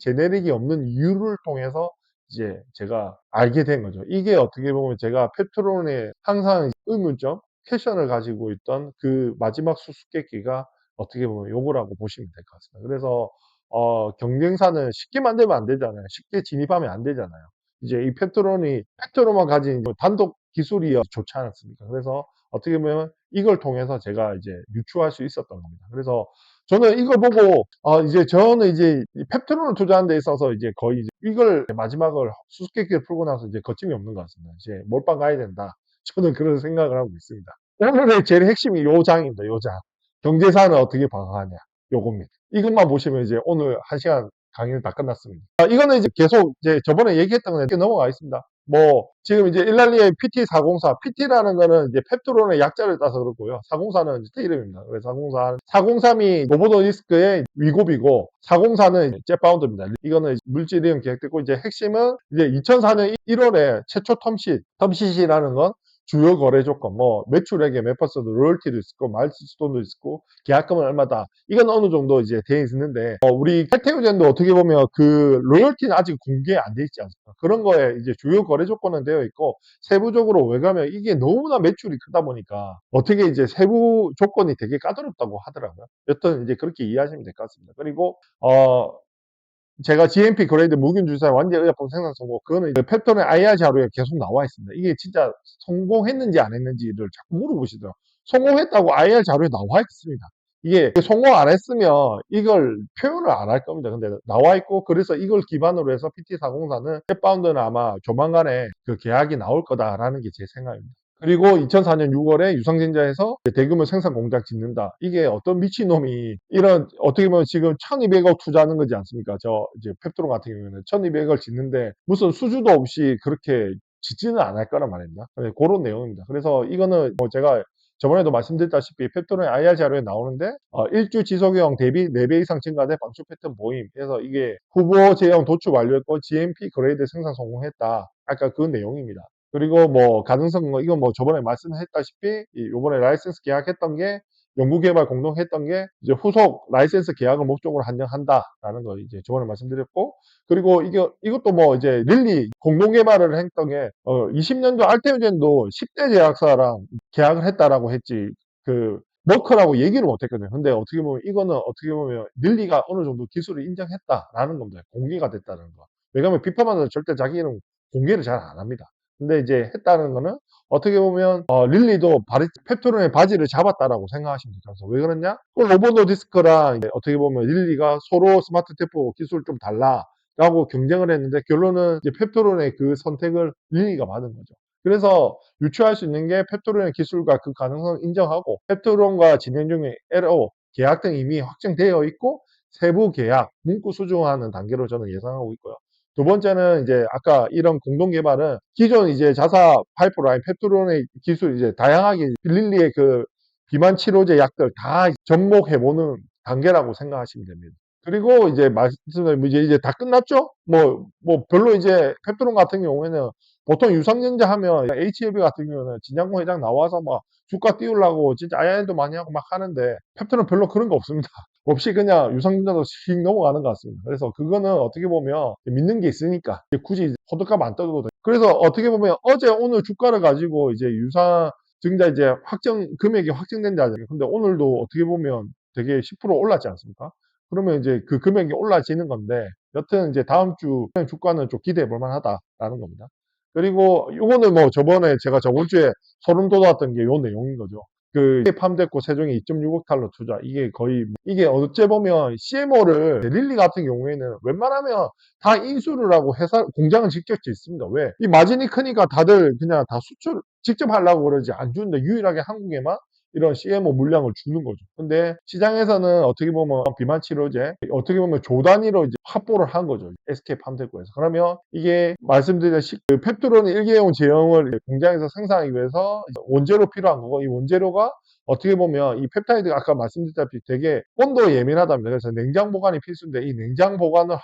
제네릭이 없는 이유를 통해서 이제 제가 알게 된 거죠. 이게 어떻게 보면 제가 펩토론의 항상 의문점, 퀘션을 가지고 있던 그 마지막 수수께끼가 어떻게 보면 요거라고 보시면 될 것 같습니다. 그래서 경쟁사는 쉽게 만들면 안 되잖아요. 쉽게 진입하면 안 되잖아요. 이제 이 펩토론만 가진 단독 기술이 좋지 않았습니까? 그래서 어떻게 보면 이걸 통해서 제가 이제 유추할 수 있었던 겁니다. 그래서 저는 이걸 보고 이제 저는 이제 이 펩토론을 투자하는 데 있어서 이제 거의 이제 이걸 마지막을 수수께끼를 풀고 나서 이제 거침이 없는 것 같습니다. 이제 몰빵 가야 된다. 저는 그런 생각을 하고 있습니다. 오늘의 제일 핵심이 요 장입니다. 요 장. 경제사는 어떻게 방어하냐. 요겁니다. 이것만 보시면 이제 오늘 1시간 강의는 다 끝났습니다. 이거는 이제 계속 이제 저번에 얘기했던 건데 넘어가겠습니다. 뭐 지금 이제 일랄리의 PT404, PT라는 거는 이제 펩토론의 약자를 따서 그렇고요. 404는 제 이름입니다. 그래서 403이 노보노디스크의 위고비고 404는 젯바운드입니다. 이거는 물질 이용 계획됐고 이제 핵심은 이제 2004년 1월에 최초 텀쉿이라는 건 주요 거래 조건, 뭐 매출액의 몇 퍼센트 로열티도 있고 마일스톤도 있고 계약금은 얼마다. 이건 어느 정도 이제 되어 있는데 우리 캐테고젠도 어떻게 보면 그 로열티는 아직 공개 안 돼 있지 않습니까? 그런 거에 이제 주요 거래 조건은 되어 있고 세부적으로 왜 그러면 이게 너무나 매출이 크다 보니까 어떻게 이제 세부 조건이 되게 까다롭다고 하더라고요. 여튼 이제 그렇게 이해하시면 될 것 같습니다. 그리고 제가 GMP 그레이드 무균 주사의 완전 의약품 생산 성공 그거는 이제 펩톤의 IR 자료에 계속 나와 있습니다. 이게 진짜 성공했는지 안 했는지를 자꾸 물어보시더라고요. 성공했다고 IR 자료에 나와 있습니다. 이게 성공 안 했으면 이걸 표현을 안 할 겁니다. 근데 나와 있고 그래서 이걸 기반으로 해서 PT404는 jet바운드는 아마 조만간에 그 계약이 나올 거다라는 게 제 생각입니다. 그리고 2004년 6월에 유상증자에서 대규모 생산 공장 짓는다. 이게 어떤 미친놈이 이런 어떻게 보면 지금 1200억 투자하는 거지 않습니까? 저 이제 펩토론 같은 경우에는 1200억을 짓는데 무슨 수주도 없이 그렇게 짓지는 않을 거란 말입니다. 그런 내용입니다. 그래서 이거는 뭐 제가 저번에도 말씀드렸다시피 펩토론의 IR 자료에 나오는데 일주 지속형 대비 4배 이상 증가된 방출 패턴 모임. 그래서 이게 후보 제형 도출 완료했고 GMP 그레이드 생산 성공했다. 아까 그 내용입니다. 그리고 뭐 가능성 이건 뭐 저번에 말씀했다시피 요번에 라이센스 계약했던 게 연구개발 공동했던 게 이제 후속 라이센스 계약을 목적으로 한정한다라는 거 이제 저번에 말씀드렸고 그리고 이것도 뭐 이제 릴리 공동개발을 했던 게 20년도 알테오젠도 10대 제약사랑 계약을 했다라고 했지 그 머크라고 얘기를 못했거든요. 근데 어떻게 보면 이거는 어떻게 보면 릴리가 어느 정도 기술을 인정했다라는 겁니다. 공개가 됐다는 거. 왜냐하면 비파마는 절대 자기 이름 공개를 잘 안 합니다. 근데 이제 했다는 거는 어떻게 보면 릴리도 펩토론의 바지를 잡았다라고 생각하시면 돼요. 왜 그러냐? 로보노 디스크랑 어떻게 보면 릴리가 서로 스마트 테포 기술 좀 달라라고 경쟁을 했는데 결론은 이제 펩토론의 그 선택을 릴리가 받은 거죠. 그래서 유추할 수 있는 게 펩토론의 기술과 그 가능성을 인정하고 펩토론과 진행 중에 LO 계약 등 이미 확정되어 있고 세부 계약 문구 수정하는 단계로 저는 예상하고 있고요. 두 번째는 이제 아까 이런 공동 개발은 기존 이제 자사 파이프라인 펩토론의 기술 이제 다양하게 릴리의 그 비만 치료제 약들 다 접목해보는 단계라고 생각하시면 됩니다. 그리고 이제 말씀드린 이제 다 끝났죠? 별로 이제 펩토론 같은 경우에는 보통 유상증자 하면 HLB 같은 경우는 진양공 회장 나와서 막 주가 띄우려고 진짜 IR도 많이 하고 막 하는데 펩토는 별로 그런 거 없습니다. 없이 그냥 유상증자도 씩 넘어가는 것 같습니다. 그래서 그거는 어떻게 보면 믿는 게 있으니까 굳이 호드값 안 떠도 돼. 그래서 어떻게 보면 어제 오늘 주가를 가지고 이제 유상증자 이제 금액이 확정된다. 근데 오늘도 어떻게 보면 되게 10% 올랐지 않습니까? 그러면 이제 그 금액이 올라지는 건데 여튼 이제 다음 주 주가는 좀 기대해 볼 만하다라는 겁니다. 그리고 이거는 저번에 제가 저번 주에 소름 돋았던 게 요 내용인 거죠. 그 팜됐고 세종에 2.6억 달러 투자 이게 거의 이게 어째 보면 CMO를 릴리 같은 경우에는 웬만하면 다 인수를 하고 회사 공장을 직접 짓습니다. 왜? 이 마진이 크니까 다들 그냥 다 수출 직접 하려고 그러지 안 주는데 유일하게 한국에만 이런 CMO 물량을 주는 거죠. 근데 시장에서는 어떻게 보면 비만 치료제 어떻게 보면 조 단위로 이제 확보를 한 거죠. SK팜테코에서. 그러면 이게 말씀드린 그 펩토론 1기용 제형을 공장에서 생산하기 위해서 원재료 필요한 거고 이 원재료가 어떻게 보면 이 펩타이드가 아까 말씀드렸다시피 되게 온도에 예민하답니다. 그래서 냉장 보관이 필수인데 이 냉장 보관을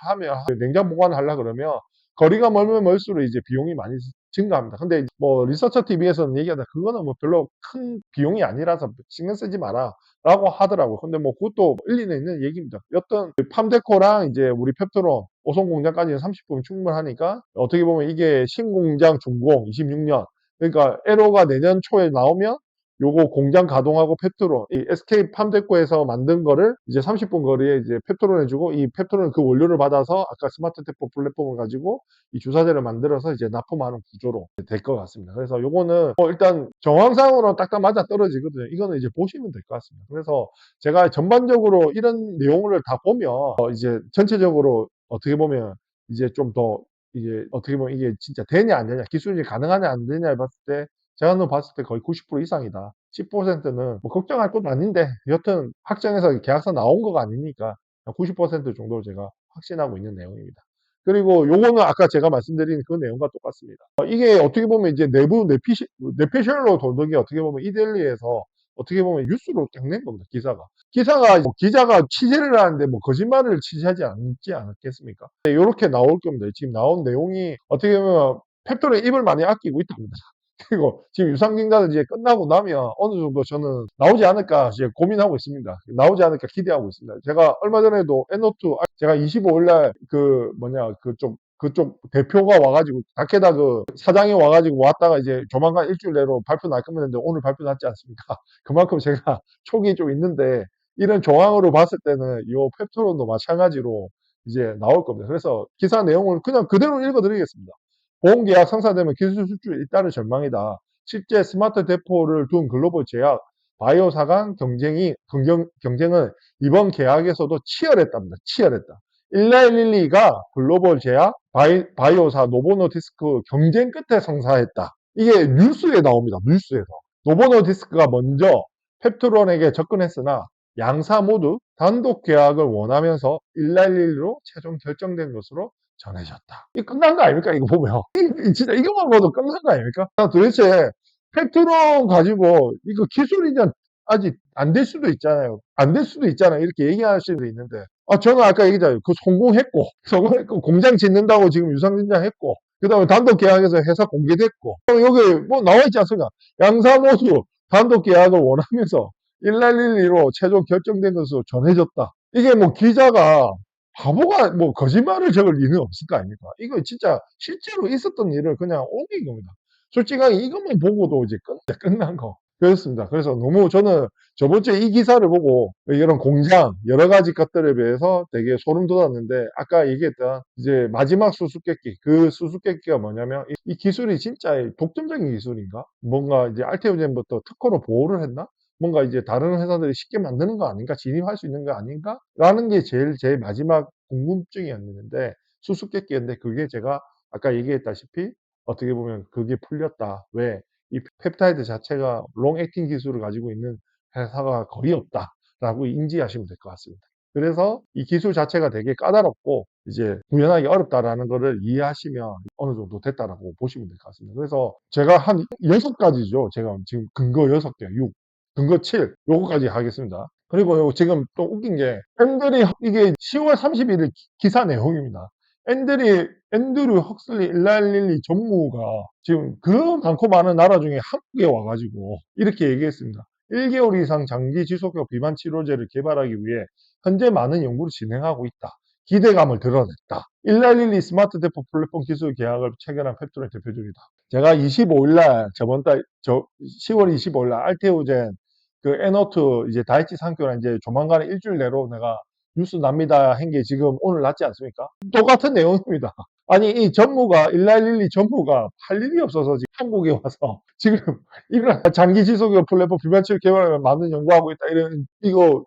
냉장 보관을 하려 그러면 거리가 멀면 멀수록 이제 비용이 많이 증가합니다. 근데 리서처 TV에서는 얘기하다 그거는 별로 큰 비용이 아니라서 신경 쓰지 마라 라고 하더라고요. 근데 그것도 일리는 있는 얘기입니다. 여튼 팜데코랑 이제 우리 펩토론 오송 공장까지는 30분 충분하니까 어떻게 보면 이게 신공장 준공 26년 그러니까 에로가 내년 초에 나오면 요거 공장 가동하고 펩토론, 이 SK 팜데코에서 만든 거를 이제 30분 거리에 이제 펩토론 해주고 이 펩토론 그 원료를 받아서 아까 스마트 테포 플랫폼을 가지고 이 주사제를 만들어서 이제 납품하는 구조로 될 것 같습니다. 그래서 요거는 일단 정황상으로 딱딱 맞아 떨어지거든요. 이거는 이제 보시면 될 것 같습니다. 그래서 제가 전반적으로 이런 내용을 다 보면 이제 전체적으로 어떻게 보면 이제 좀 더 이게 어떻게 보면 이게 진짜 되냐 안 되냐 기술이 가능하냐 안 되냐 봤을 때 제가 봤을 때 거의 90% 이상이다. 10%는 걱정할 것도 아닌데 여튼 확정해서 계약서 나온 거가 아니니까 90% 정도 제가 확신하고 있는 내용입니다. 그리고 요거는 아까 제가 말씀드린 그 내용과 똑같습니다. 이게 어떻게 보면 이제 내부 뇌피셜로 돌던 게 어떻게 보면 이데일리에서 어떻게 보면 뉴스로 딱 낸 겁니다. 기자가 취재를 하는데 거짓말을 취재하지 않겠습니까? 이렇게 나올 겁니다. 지금 나온 내용이 어떻게 보면 팩토리 입을 많이 아끼고 있답니다. 그리고 지금 유상증자는 이제 끝나고 나면 어느 정도 저는 나오지 않을까 이제 고민하고 있습니다. 나오지 않을까 기대하고 있습니다. 제가 얼마 전에도 N-O2 제가 25일날 그쪽 대표가 와가지고 다케다 그 사장이 와가지고 왔다가 이제 조만간 일주일 내로 발표 날 겁니다. 근데 오늘 발표 났지 않습니까? 그만큼 제가 촉이 좀 있는데 이런 조항으로 봤을 때는 이 펩토론도 마찬가지로 이제 나올 겁니다. 그래서 기사 내용을 그냥 그대로 읽어드리겠습니다. 보험계약 성사되면 기술 수출 일단은 전망이다. 실제 스마트 대포를 둔 글로벌 제약 바이오사 간 경쟁은 이번 계약에서도 치열했답니다. 치열했다. 1912가 글로벌 제약 바이오사 노보노디스크 경쟁 끝에 성사했다. 이게 뉴스에 나옵니다. 뉴스에서. 노보노디스크가 먼저 펩토론에게 접근했으나 양사 모두 단독 계약을 원하면서 1911로 최종 결정된 것으로 전해졌다. 이 끝난 거 아닙니까? 이거 보면. 진짜 이것만 봐도 끝난 거 아닙니까? 도대체 팩트론 가지고 이거 기술이 아직 안 될 수도 있잖아요. 안 될 수도 있잖아요. 이렇게 얘기하실 수도 있는데. 저는 아까 얘기했잖아요. 성공했고, 공장 짓는다고 지금 유상증자 했고, 그 다음에 단독 계약에서 회사 공개됐고, 여기 나와 있지 않습니까? 양사 모두 단독 계약을 원하면서 1912로 최종 결정된 것으로 전해졌다. 이게 기자가 바보가 거짓말을 적을 리는 없을 거 아닙니까? 이거 진짜 실제로 있었던 일을 그냥 옮긴 겁니다. 솔직하게 이것만 보고도 이제 끝난 거. 그렇습니다. 그래서 너무 저는 저번 주에 이 기사를 보고 이런 공장 여러 가지 것들에 비해서 되게 소름 돋았는데 아까 얘기했던 이제 마지막 수수께끼 그 수수께끼가 뭐냐면 이 기술이 진짜 독점적인 기술인가? 뭔가 이제 알테오젠부터 특허로 보호를 했나? 뭔가 이제 다른 회사들이 쉽게 만드는 거 아닌가? 진입할 수 있는 거 아닌가? 라는 게 제일 마지막 궁금증이었는데 수수께끼였는데 그게 제가 아까 얘기했다시피 어떻게 보면 그게 풀렸다. 왜? 이 펩타이드 자체가 롱 액팅 기술을 가지고 있는 회사가 거의 없다라고 인지하시면 될 것 같습니다. 그래서 이 기술 자체가 되게 까다롭고 이제 구현하기 어렵다라는 것을 이해하시면 어느 정도 됐다라고 보시면 될 것 같습니다. 그래서 제가 한 6가지죠. 제가 지금 근거 6개, 6, 근거 7, 요거까지 하겠습니다. 그리고 지금 또 웃긴 게 앤들이 이게 10월 31일 기사 내용입니다. 앤드류 헉슬리 일라일리 전무가 지금 그 많고 많은 나라 중에 한국에 와가지고 이렇게 얘기했습니다. 1개월 이상 장기 지속력 비만 치료제를 개발하기 위해 현재 많은 연구를 진행하고 있다. 기대감을 드러냈다. 일라일리 스마트 대포 플랫폼 기술 계약을 체결한 펩토의 대표적이다. 제가 25일날 저번 달 10월 25일날 알테오젠 그 에너트 이제 다이치 산교랑 이제 조만간에 일주일 내로 내가 뉴스 납니다 한 게 지금 오늘 났지 않습니까? 똑같은 내용입니다. 아니 이 전무가 일라일리 전무가 할 일이 없어서 지금 한국에 와서 지금 이런 장기 지속력 플랫폼 비만치료 개발에 많은 연구하고 있다 이런 이거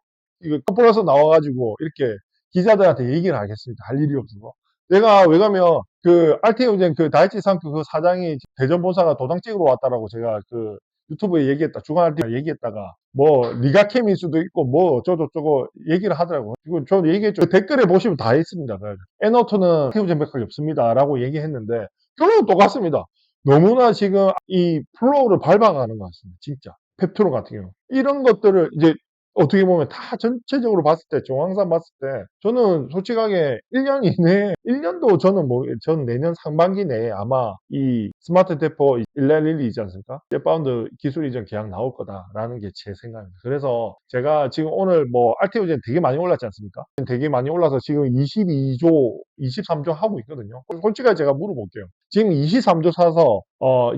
커플에서 나와가지고 이렇게 기자들한테 얘기를 하겠습니다. 할 일이 없어서 내가 왜 가면 그 알테오젠 그 다이치 상큐 그 사장이 대전 본사가 도장 찍으러 왔다라고 제가 그 유튜브에 얘기했다 주간 알테오 얘기했다가 뭐 리가캠일 수도 있고 뭐 어쩌고저쩌고 얘기를 하더라고요. 이거 저는 얘기했죠. 그 댓글에 보시면 다 있습니다. 에너트는 테오젠백학이 없습니다 라고 얘기했는데 결론은 똑같습니다. 너무나 지금 이 플로우를 밟아가는 것 같습니다. 진짜 펩트론 같은 경우 이런 것들을 이제 어떻게 보면 다 전체적으로 봤을 때 정황상 봤을 때 저는 솔직하게 1년 이내에 1년도 저는 내년 상반기 내에 아마 이 스마트 대포 일라일리지 않습니까? jet바운드 기술 이전 계약 나올 거다라는 게 제 생각입니다. 그래서 제가 지금 오늘 뭐 알테오젠 되게 많이 올랐지 않습니까? 되게 많이 올라서 지금 22조, 23조 하고 있거든요. 솔직하게 제가 물어볼게요. 지금 23조 사서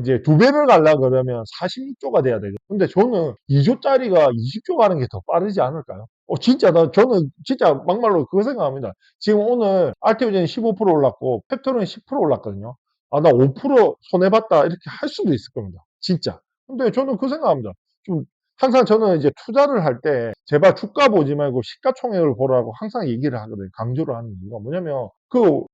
이제 2배를 가려고 그러면 46조가 돼야 되죠. 근데 저는 2조짜리가 20조 가는 게 더 빠르지 않을까요? 진짜 저는 진짜 막말로 그거 생각합니다. 지금 오늘 알테오젠 15% 올랐고 펩토는 10% 올랐거든요. 아, 나 5% 손해봤다 이렇게 할 수도 있을 겁니다. 진짜. 근데 저는 그 생각합니다. 좀 항상 저는 이제 투자를 할 때 제발 주가 보지 말고 시가총액을 보라고 항상 얘기를 하거든요. 강조를 하는 이유가 뭐냐면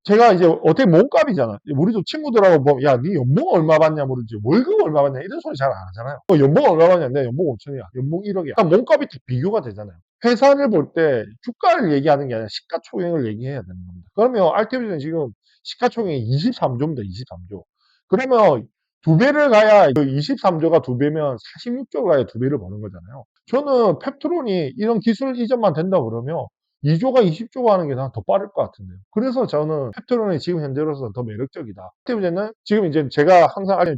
제가 이제 어떻게 몸값이잖아. 우리도 친구들하고 보면 야, 네 연봉 얼마 받냐 물으지 월급 얼마 받냐 이런 소리 잘 안 하잖아요. 연봉 얼마 받냐? 내 연봉 5천이야. 연봉 1억이야. 그러니까 몸값이 비교가 되잖아요. 회사를 볼 때 주가를 얘기하는 게 아니라 시가총액을 얘기해야 되는 겁니다. 그러면 알테오는 지금 시가총액이 23조입니다. 23조. 그러면 2배를 가야 그 23조가 2배면 46조를 가야 2배를 버는 거잖아요. 저는 펩트론이 이런 기술 이전만 된다 그러면 2조가 20조가 하는 게 난 더 빠를 것 같은데요. 그래서 저는 펩트론이 지금 현재로서는 더 매력적이다. 때문에는 지금 이제 제가 항상 알려는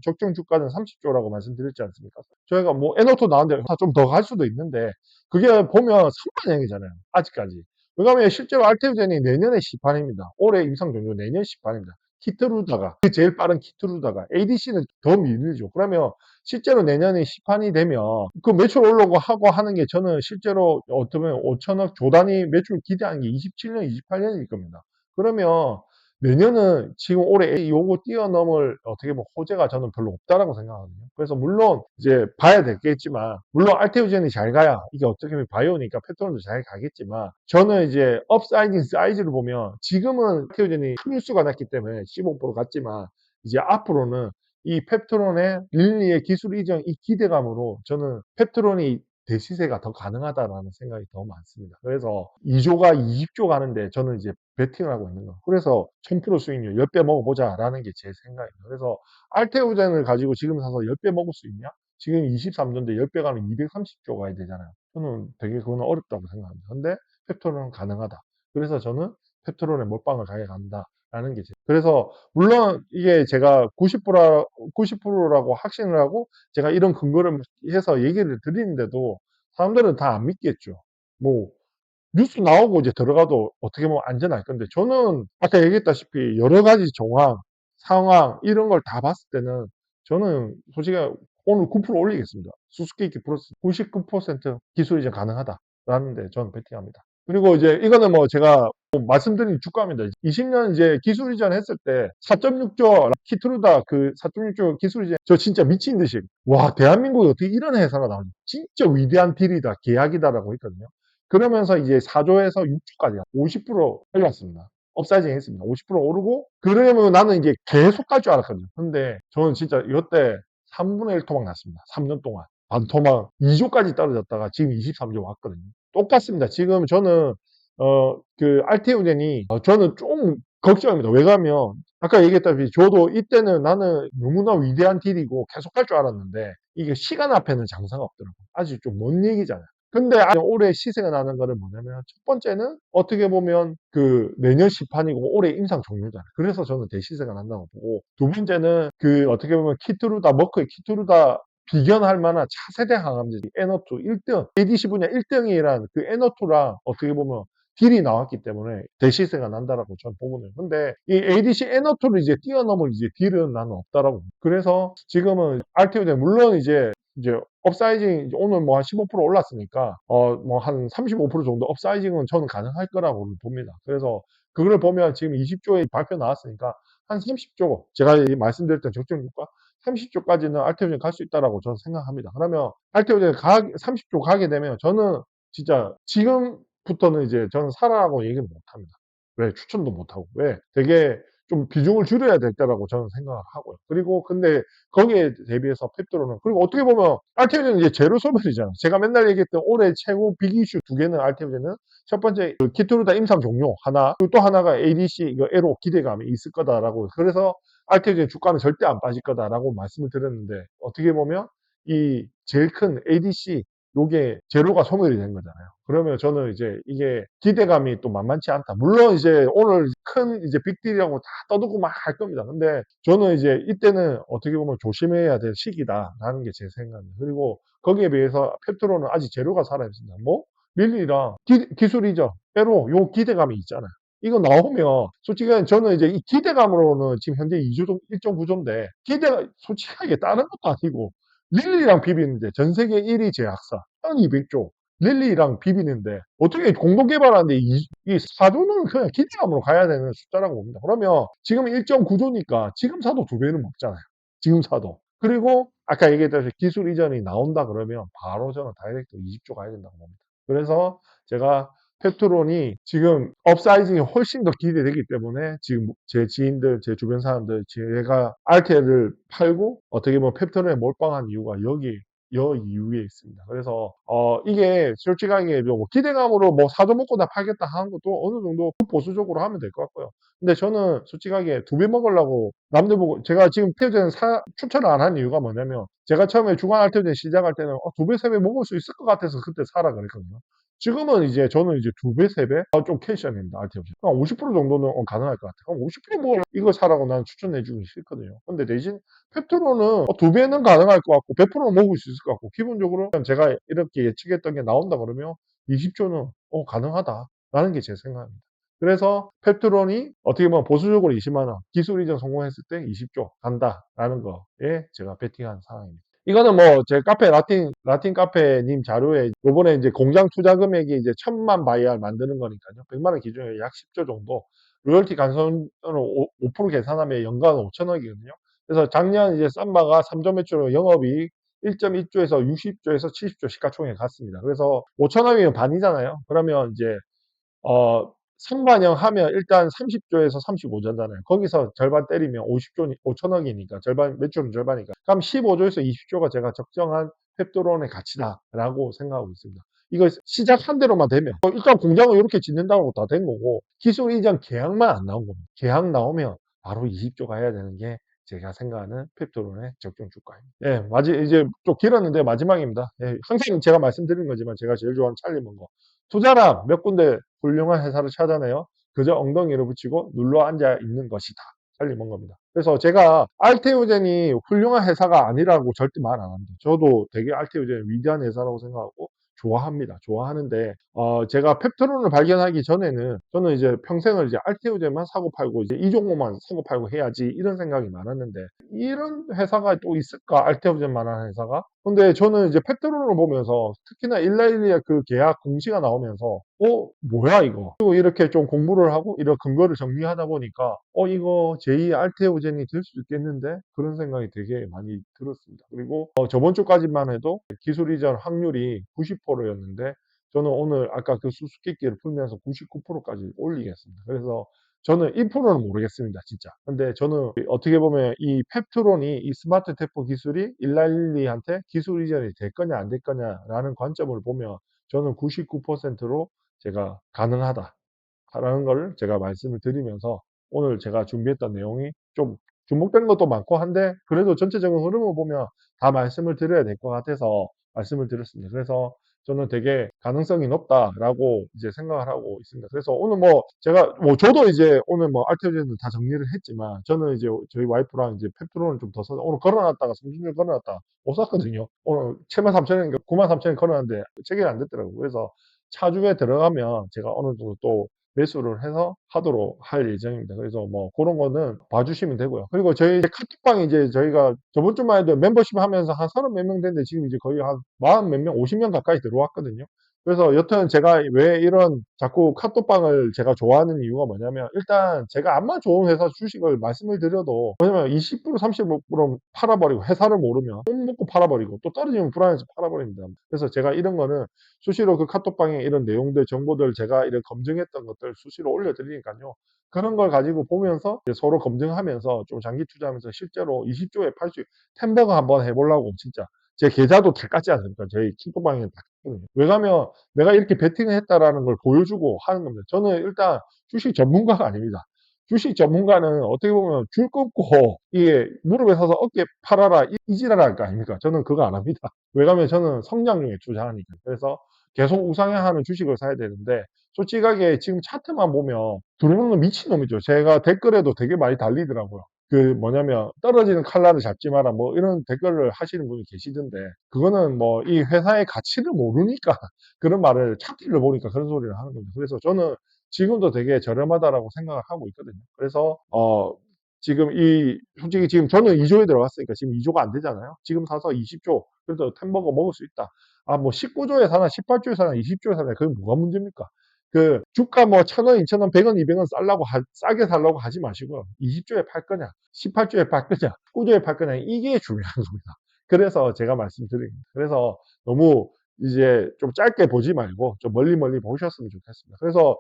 적정 주가는 30조라고 말씀드렸지 않습니까? 저희가 뭐 에너토 나왔는데 좀 더 갈 수도 있는데 그게 보면 3반영이잖아요. 아직까지. 왜냐하면 실제로 알테오젠이 내년에 시판입니다. 올해 임상 종료 내년 시판입니다. 키트루다가 그 제일 빠른 키트루다가 ADC는 더 밀리죠. 그러면 실제로 내년에 시판이 되면 그 매출 올라오고 하고 하는 게 저는 실제로 어쩌면 5천억 조 단위 매출 기대하는 게 27년, 28년일 겁니다. 그러면 내년은 지금 올해 요거 뛰어넘을 어떻게 보면 호재가 저는 별로 없다라고 생각하거든요. 그래서 물론 이제 봐야 되겠지만 물론 알테오젠이 잘 가야 이게 어떻게 보면 바이오니까 패턴도 잘 가겠지만 저는 이제 업사이징 사이즈를 보면 지금은 알테오젠이 흡수가 났기 때문에 15% 갔지만 이제 앞으로는 이 펩트론의 릴리의 기술 이전 이 기대감으로 저는 펩트론이 대시세가 더 가능하다라는 생각이 더 많습니다. 그래서 2조가 20조 가는데 저는 이제 베팅을 하고 있는 거. 그래서 1000% 수익률 10배 먹어보자라는 게 제 생각입니다. 그래서 알테오젠을 가지고 지금 사서 10배 먹을 수 있냐? 지금 23조인데 10배 가면 230조 가야 되잖아요. 저는 되게 그거는 어렵다고 생각합니다. 근데 펩트론은 가능하다. 그래서 저는 펩트론의 몰빵을 가져간다. 라는 게 그래서 물론 이게 제가 90%라고 확신을 하고 제가 이런 근거를 해서 얘기를 드리는데도 사람들은 다 안 믿겠죠. 뭐 뉴스 나오고 이제 들어가도 어떻게 보면 안전할 건데 저는 아까 얘기했다시피 여러 가지 정황, 상황 이런 걸 다 봤을 때는 저는 솔직히 오늘 9% 올리겠습니다. 수수께끼 플러스 99% 기술 이전 가능하다라는 데 저는 베팅합니다. 그리고 이제 이거는 뭐 제가 말씀드린 주가입니다. 20년 이제 기술 이전했을 때 4.6조 키트루다 그 4.6조 기술 이전 저 진짜 미친 듯이 와 대한민국에 어떻게 이런 회사가 나오지? 진짜 위대한 딜이다, 계약이다라고 했거든요. 그러면서 이제 4조에서 6조까지 50% 올랐습니다. 업사이징 했습니다. 50% 오르고 그러면 나는 이제 계속 갈 줄 알았거든요. 근데 저는 진짜 이때 3분의 1 토막 났습니다. 3년 동안. 반토막 2조까지 떨어졌다가 지금 23조 왔거든요. 똑같습니다. 지금 저는 그 알테오젠이 저는 좀 걱정입니다. 왜 가면 아까 얘기했다시피 저도 이때는 나는 너무나 위대한 딜이고 계속 갈 줄 알았는데 이게 시간 앞에는 장사가 없더라고요. 아직 좀 먼 얘기잖아요. 근데 올해 시세가 나는 거는 뭐냐면 첫 번째는 어떻게 보면 그 내년 시판이고 올해 임상 종료잖아요. 그래서 저는 대시세가 난다고 보고 두 번째는 그 어떻게 보면 키트루다 머크의 키트루다 비견할 만한 차세대 항암제 N02 1등 ADC 분야 1등이란 그 N02랑 어떻게 보면 딜이 나왔기 때문에 대시세가 난다라고 저는 보거든요. 근데 이 ADC N02를 이제 뛰어넘을 이제 딜은 나는 없다라고. 그래서 지금은 RTO제 물론 이제 업사이징 오늘 뭐 한 15% 올랐으니까 뭐 한 35% 정도 업사이징은 저는 가능할 거라고 봅니다. 그래서 그걸 보면 지금 20조에 발표 나왔으니까 한 30조 제가 말씀드렸던 적정 유가 30조까지는 알테오젠 갈 수 있다라고 저는 생각합니다. 그러면 알테오젠 30조 가게 되면 저는 진짜 지금부터는 이제 저는 사라고 얘기는 못합니다. 왜 추천도 못하고 왜 되게 좀 비중을 줄여야 될 때라고 저는 생각을 하고요. 그리고 근데 거기에 대비해서 펩토로는 그리고 어떻게 보면 알테오젠은 이제 제로 소멸이잖아요. 제가 맨날 얘기했던 올해 최고 빅 이슈 두 개는 알테오젠은 첫 번째 그 키토르다 임상 종료 하나 그리고 또 하나가 ADC 이거 에로 기대감이 있을 거다라고 그래서 알테오젠 주가는 절대 안 빠질 거다라고 말씀을 드렸는데 어떻게 보면 이 제일 큰 ADC 요게 제로가 소멸이 된 거잖아요. 그러면 저는 이제 이게 기대감이 또 만만치 않다. 물론 이제 오늘 큰 이제 빅딜이라고 다 떠들고 막 할 겁니다. 근데 저는 이제 이때는 어떻게 보면 조심해야 될 시기다라는 게 제 생각입니다. 그리고 거기에 비해서 펩토로는 아직 제로가 살아있습니다. 뭐 릴리랑 기술이죠. 에로 요 기대감이 있잖아요. 이거 나오면 솔직히 저는 이제 이 기대감으로는 지금 현재 2조 1.9조인데 기대가 솔직하게 다른 것도 아니고 릴리랑 비비는데 전 세계 1위 제약사 1200조 릴리랑 비비는데 어떻게 공동 개발하는데 이 4조는 그냥 기대감으로 가야 되는 숫자라고 봅니다. 그러면 지금 1.9조니까 지금 사도 두 배는 먹잖아요. 지금 사도. 그리고 아까 얘기했다시피 기술 이전이 나온다 그러면 바로 저는 다이렉트 20조 가야 된다고 봅니다. 그래서 제가 펩토론이 지금 업사이징이 훨씬 더 기대되기 때문에 지금 제 지인들, 제 주변 사람들, 제가 알테를 팔고 어떻게 보면 펩토론에 몰빵한 이유가 여 이유에 있습니다. 그래서 이게 솔직하게 뭐 기대감으로 뭐 사도 먹고 다 팔겠다 하는 것도 어느 정도 보수적으로 하면 될 것 같고요. 근데 저는 솔직하게 두 배 먹으려고 남들 보고 제가 지금 알테오젠 추천을 안 한 이유가 뭐냐면 제가 처음에 주간 알테오젠 시작할 때는 두 배, 세 배 먹을 수 있을 것 같아서 그때 사라 그랬거든요. 지금은 이제 저는 이제 두 배, 세 배? 좀 캐시합니다, 알테오젠. 한 50% 정도는 가능할 것 같아요. 그럼 50%뭐 이거 사라고 난 추천해주기 싫거든요. 근데 대신 펩토로는 두 배는 가능할 것 같고 100%는 먹을 수 있을 것 같고 기본적으로 제가 이렇게 예측했던 게 나온다 그러면 20조는 가능하다라는 게 제 생각입니다. 그래서 펩토론이 어떻게 보면 보수적으로 20만 원, 기술 이전 성공했을 때 20조 간다라는 거에 제가 베팅한 상황입니다. 이거는 뭐 제 카페 라틴 카페님 자료에 요번에 이제 공장 투자 금액이 이제 1000만 바이알 만드는 거니까요. 100만 원 기준에 약 10조 정도. 로열티 간선으로 5% 계산하면 연간 5천억이거든요. 그래서 작년 이제 쌈마가 3조 매출로 영업이익 1.1조에서 60조에서 70조 시가총액 갔습니다. 그래서 5천억이면 반이잖아요. 그러면 이제 상반영 하면 일단 30조에서 35조잖아요. 거기서 절반 때리면 50조, 5천억이니까 절반, 매출은 절반이니까. 그럼 15조에서 20조가 제가 적정한 펩토론의 가치다라고 생각하고 있습니다. 이거 시작한 대로만 되면 일단 공장을 이렇게 짓는다고 다 된 거고 기술 이전 계약만 안 나온 겁니다. 계약 나오면 바로 20조가 해야 되는 게 제가 생각하는 펩토론의 적정 주가입니다. 예, 이제 좀 길었는데 마지막입니다. 예, 항상 제가 말씀드리는 거지만 제가 제일 좋아하는 찰리먼 거. 투자라 몇 군데 훌륭한 회사를 찾아내요. 그저 엉덩이를 붙이고 눌러 앉아 있는 것이다. 살림한 겁니다. 그래서 제가 알테오젠이 훌륭한 회사가 아니라고 절대 말 안 합니다. 저도 되게 알테오젠이 위대한 회사라고 생각하고 좋아합니다. 좋아하는데 제가 펩트론을 발견하기 전에는 저는 이제 평생을 이제 알테오젠만 사고 팔고 이제 이 종목만 사고 팔고 해야지 이런 생각이 많았는데 이런 회사가 또 있을까? 알테오젠만한 회사가? 근데 저는 이제 펩트론을 보면서 특히나 일라일리의 그 계약 공시가 나오면서 뭐야 이거? 그리고 이렇게 좀 공부를 하고 이런 근거를 정리하다 보니까 이거 제2의 알테오젠이 될 수 있겠는데? 그런 생각이 되게 많이 들었습니다. 그리고 저번 주까지만 해도 기술 이전 확률이 90%였는데 저는 오늘 아까 그 수수께끼를 풀면서 99%까지 올리겠습니다. 그래서 저는 1%는 모르겠습니다, 진짜. 근데 저는 어떻게 보면 이 펩트론이 이 스마트 태포 기술이 일라일리한테 기술 이전이 될 거냐 안 될 거냐라는 관점을 보면 저는 99%로 제가 가능하다. 라는 걸 제가 말씀을 드리면서 오늘 제가 준비했던 내용이 좀 중복되는 것도 많고 한데 그래도 전체적인 흐름을 보면 다 말씀을 드려야 될 것 같아서 말씀을 드렸습니다. 그래서 저는 되게 가능성이 높다라고 이제 생각을 하고 있습니다. 그래서 오늘 뭐 제가 뭐 저도 이제 오늘 뭐 알테오젠을 다 정리를 했지만 저는 이제 저희 와이프랑 이제 펩트론을 좀 더 사서 오늘 걸어놨다가 성준일 걸어놨다가 못 샀거든요. 오늘 73,000원인가 93,000원 걸어놨는데 체결이 안 됐더라고요. 그래서 차주에 들어가면 제가 어느 정도 또 매수를 해서 하도록 할 예정입니다. 그래서 뭐 그런 거는 봐주시면 되고요. 그리고 저희 카톡방이 이제 저희가 저번 주만 해도 멤버십 하면서 한 30 몇 명 됐는데 지금 이제 거의 한 40 몇 명, 50명 가까이 들어왔거든요. 그래서 여튼 제가 왜 이런 자꾸 카톡방을 제가 좋아하는 이유가 뭐냐면 일단 제가 암만 좋은 회사 주식을 말씀을 드려도 왜냐면 20% 30% 팔아버리고 회사를 모르면 돈 먹고 팔아버리고 또 떨어지면 불안해서 팔아버립니다. 그래서 제가 이런 거는 수시로 그 카톡방에 이런 내용들 정보들 제가 이런 검증했던 것들 수시로 올려드리니까요. 그런 걸 가지고 보면서 이제 서로 검증하면서 좀 장기 투자하면서 실제로 20조에 80 템버거 한번 해보려고 진짜 제 계좌도 다 깠지 않습니까? 저희 킹톡방에 다 깠거든요. 왜냐하면 내가 이렇게 베팅을 했다라는 걸 보여주고 하는 겁니다. 저는 일단 주식 전문가가 아닙니다. 주식 전문가는 어떻게 보면 줄 끊고 이게 무릎에 서서 어깨 팔아라 이 지랄할 거 아닙니까? 저는 그거 안 합니다. 왜냐하면 저는 성장률에 투자하니까. 그래서 계속 우상향하는 주식을 사야 되는데 솔직하게 지금 차트만 보면 들어오는 건 미친놈이죠. 제가 댓글에도 되게 많이 달리더라고요. 그 뭐냐면 떨어지는 칼날을 잡지 마라 뭐 이런 댓글을 하시는 분이 계시던데 그거는 뭐 이 회사의 가치를 모르니까 그런 말을 차트를 보니까 그런 소리를 하는 겁니다. 그래서 저는 지금도 되게 저렴하다라고 생각을 하고 있거든요. 그래서 지금 솔직히 지금 저는 2조에 들어갔으니까 지금 2조가 안 되잖아요. 지금 사서 20조 그래도 템버거 먹을 수 있다. 뭐 19조에 사나 18조에 사나 20조에 사나 그게 뭐가 문제입니까? 그 주가 뭐 1,000원, 2,000원, 100원, 200원 싸게 살라고 하지 마시고 20조에 팔 거냐, 18조에 팔 거냐, 19조에 팔 거냐 이게 중요한 겁니다. 그래서 제가 말씀드립니다. 그래서 너무 이제 좀 짧게 보지 말고 좀 멀리 보셨으면 좋겠습니다. 그래서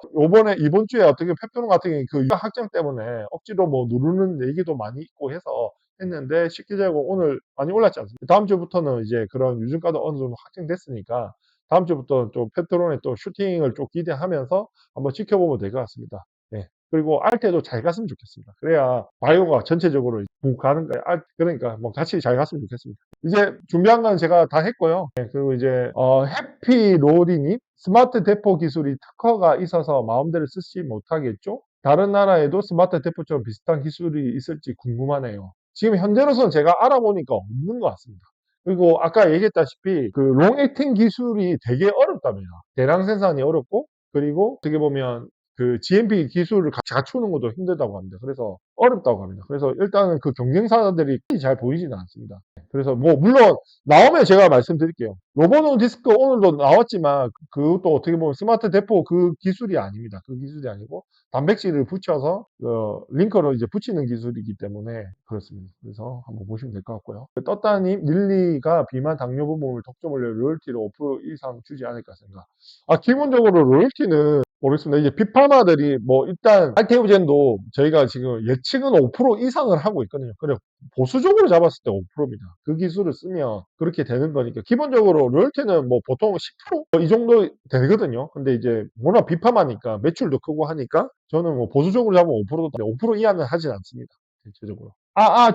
이번 주에 어떻게 페페론 같은 경우에 그 유가 확정 때문에 억지로 뭐 누르는 얘기도 많이 있고 해서 했는데 실질적으로 오늘 많이 올랐지 않습니까? 다음 주부터는 이제 그런 유증가도 어느 정도 확정됐으니까 다음 주부터 좀 페트론의 또 슈팅을 좀 기대하면서 한번 지켜보면 될 것 같습니다. 네. 그리고 알테도 잘 갔으면 좋겠습니다. 그래야 바이오가 전체적으로 쭉 가는 거예요. 그러니까 뭐 같이 잘 갔으면 좋겠습니다. 이제 준비한 건 제가 다 했고요. 네, 그리고 이제 해피로리님 스마트 대포 기술이 특허가 있어서 마음대로 쓰지 못하겠죠? 다른 나라에도 스마트 대포처럼 비슷한 기술이 있을지 궁금하네요. 지금 현재로서는 제가 알아보니까 없는 것 같습니다. 그리고 아까 얘기했다시피 그 롱액팅 기술이 되게 어렵답니다. 대량 생산이 어렵고 그리고 어떻게 보면 그 GMP 기술을 갖추는 것도 힘들다고 합니다. 그래서 어렵다고 합니다. 그래서 일단은 그 경쟁사들이 잘 보이지는 않습니다. 그래서 뭐 물론 나오면 제가 말씀드릴게요. 로보노 디스크 오늘도 나왔지만 그것도 어떻게 보면 스마트 대포 그 기술이 아닙니다. 그 기술이 아니고 단백질을 붙여서 링커를 이제 붙이는 기술이기 때문에 그렇습니다. 그래서 한번 보시면 될 것 같고요. 떴다님 릴리가 비만 당뇨 부분을 독점을 로열티를 5% 이상 주지 않을까 생각. 기본적으로 로열티는 모르겠습니다. 이제 빅파마들이 뭐 일단 알테오젠도 저희가 지금 예측은 5% 이상을 하고 있거든요. 그래 보수적으로 잡았을 때 5%입니다. 그 기술을 쓰면 그렇게 되는 거니까 기본적으로 로열티는 뭐 보통 10%이 정도 되거든요. 근데 이제 워낙 빅파마니까 매출도 크고 하니까 저는 뭐 보수적으로 잡으면 5%도 5% 이하는 하진 않습니다. 대체적으로.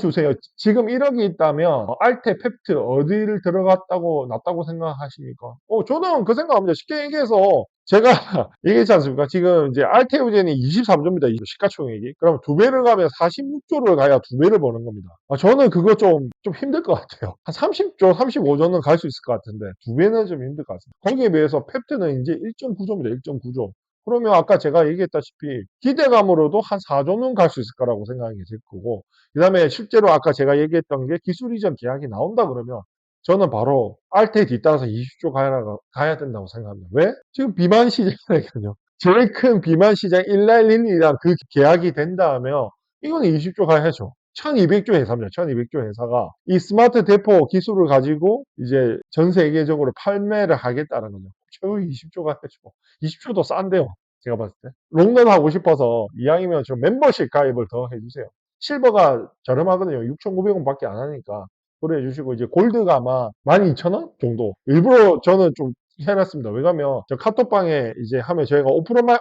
주세요. 지금 1억이 있다면 알테, 펩트 어디를 들어갔다고 낫다고 생각하십니까? 저는 그 생각합니다. 쉽게 얘기해서 제가 얘기했지 않습니까? 지금 이제 알테오젠이 23조입니다. 시가총액이. 그럼 두 배를 가면 46조를 가야 두 배를 버는 겁니다. 저는 그거 좀 힘들 것 같아요. 한 30조, 35조는 갈 수 있을 것 같은데 두 배는 좀 힘들 것 같습니다. 거기에 비해서 펩트는 이제 1.9조입니다. 1.9조. 그러면 아까 제가 얘기했다시피 기대감으로도 한 4조는 갈 수 있을 거라고 생각이 들 거고, 그 다음에 실제로 아까 제가 얘기했던 게 기술 이전 계약이 나온다 그러면 저는 바로 알테에 뒤따라서 20조 가야 된다고 생각합니다. 왜? 지금 비만 시장이거든요. 제일 큰 비만 시장 191이랑 그 계약이 된다면 이거는 20조 가야죠. 1200조 회사입니다. 1200조 회사가 이 스마트 대포 기술을 가지고 이제 전 세계적으로 판매를 하겠다는 거죠. 최후 20조 가야죠. 20조도 싼데요. 제가 봤을 때. 롱런 하고 싶어서 이왕이면 좀 멤버십 가입을 더 해주세요. 실버가 저렴하거든요. 6,900원 밖에 안 하니까. 그래 주시고, 이제 골드가 아마 12,000원 정도. 일부러 저는 좀 해놨습니다. 왜냐면, 저 카톡방에 이제 하면 저희가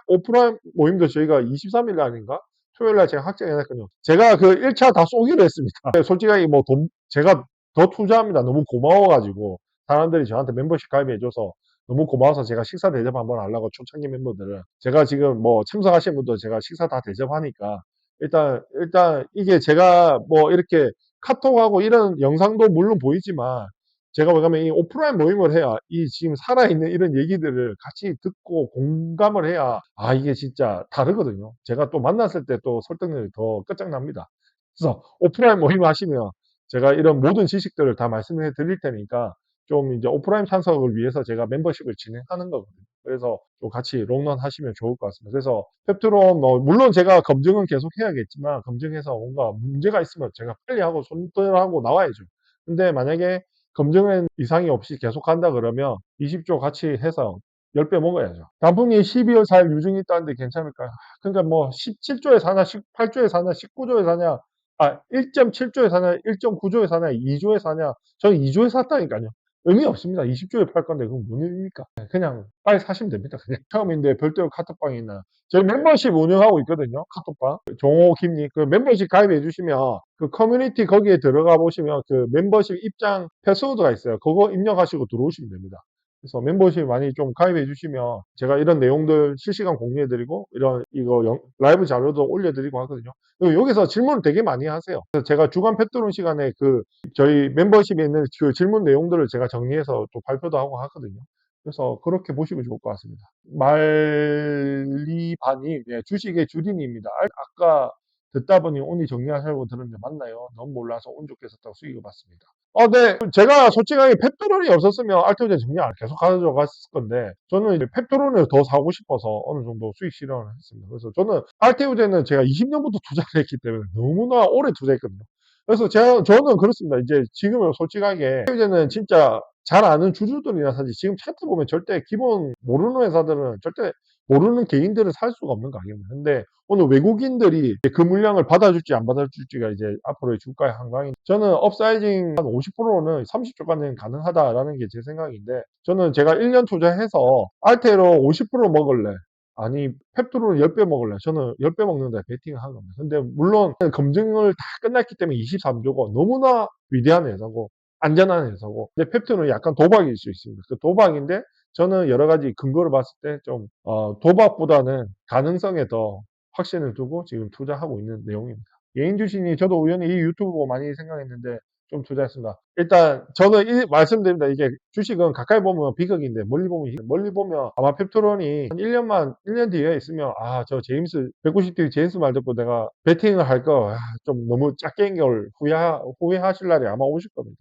오프라인 모임도 저희가 23일 날인가? 토요일 날 제가 확정해놨거든요. 제가 그 1차 다 쏘기로 했습니다. 솔직하게 뭐 제가 더 투자합니다. 너무 고마워가지고. 사람들이 저한테 멤버십 가입해줘서 너무 고마워서 제가 식사 대접 한번 하려고 초창기 멤버들은. 제가 지금 뭐 참석하신 분도 제가 식사 다 대접하니까 일단 이게 제가 뭐 이렇게 카톡하고 이런 영상도 물론 보이지만 제가 뭐냐면 이 오프라인 모임을 해야 이 지금 살아있는 이런 얘기들을 같이 듣고 공감을 해야 이게 진짜 다르거든요. 제가 또 만났을 때 또 설득력이 더 끝장납니다. 그래서 오프라인 모임 하시면 제가 이런 모든 지식들을 다 말씀해 드릴 테니까 좀 이제 오프라인 참석을 위해서 제가 멤버십을 진행하는 거거든요. 그래서 좀 같이 롱런 하시면 좋을 것 같습니다. 그래서 펩트론 뭐 물론 제가 검증은 계속 해야겠지만 검증해서 뭔가 문제가 있으면 제가 빨리 하고 손들하고 나와야죠. 근데 만약에 검증은 이상이 없이 계속 한다 그러면 20조 같이 해서 10배 먹어야죠. 단풍이 12월 4일 유증이 있다는데 괜찮을까요? 그러니까 뭐 17조에 사냐, 18조에 사냐, 19조에 사냐, 1.7조에 사냐, 1.9조에 사냐, 2조에 사냐. 저는 2조에 샀다니까요. 의미 없습니다. 20조에 팔 건데 그건 뭔 의미입니까? 그냥 빨리 사시면 됩니다. 그냥 처음인데 별도로 카톡방이 있나. 저희 멤버십 운영하고 있거든요. 카톡방. 종호 김님 그 멤버십 가입해 주시면 그 커뮤니티 거기에 들어가 보시면 그 멤버십 입장 패스워드가 있어요. 그거 입력하시고 들어오시면 됩니다. 그래서 멤버십 많이 좀 가입해 주시면 제가 이런 내용들 실시간 공유해 드리고 이런 이거 라이브 자료도 올려 드리고 하거든요. 그리고 여기서 질문을 되게 많이 하세요. 그래서 제가 주간 펫드론 시간에 저희 멤버십에 있는 그 질문 내용들을 제가 정리해서 또 발표도 하고 하거든요. 그래서 그렇게 보시면 좋을 것 같습니다. 말리바님, 주식의 주린이입니다. 아까 듣다 보니 운이 정리하시려고 들었는데 맞나요? 너무 몰라서 운 좋게 썼다고 수익을 받습니다. 네. 제가 솔직하게 펩토론이 없었으면 알토제 정리 안 계속 가져갔을 건데 저는 이제 펩토론을 더 사고 싶어서 어느 정도 수익 실현을 했습니다. 그래서 저는 알테우제는 제가 20년부터 투자를 했기 때문에 너무나 오래 투자했거든요. 그래서 저는 그렇습니다. 이제 지금은 솔직하게 알테우제는 진짜 잘 아는 주주들이나 사실 지금 차트 보면 절대 기본 모르는 회사들은 절대 모르는 개인들은 살 수가 없는 가격입니다. 근데 오늘 외국인들이 그 물량을 받아줄지 안 받아줄지가 이제 앞으로의 주가의 한강인데 저는 업사이징 한 50%는 30조까지는 가능하다라는 게 제 생각인데 저는 제가 1년 투자해서 알테로 50% 먹을래? 아니 펩토로는 10배 먹을래? 저는 10배 먹는다 베팅을 한 겁니다. 근데 물론 검증을 다 끝났기 때문에 23조고 너무나 위대한 회사고 안전한 회사고 근데 펩토는 약간 도박일 수 있습니다. 그 도박인데 저는 여러 가지 근거를 봤을 때 좀 도박보다는 가능성에 더 확신을 두고 지금 투자하고 있는 내용입니다. 개인 주식이 저도 우연히 이 유튜브 보고 많이 생각했는데 좀 투자했습니다. 일단 저는 말씀드립니다. 이게 주식은 가까이 보면 비극인데 멀리 보면 아마 펩토론이 한 1년 뒤에 있으면 저 제임스 190D 제임스 말 듣고 내가 베팅을 할 거 좀 너무 작게 한 걸 후회하실 날이 아마 오실 겁니다.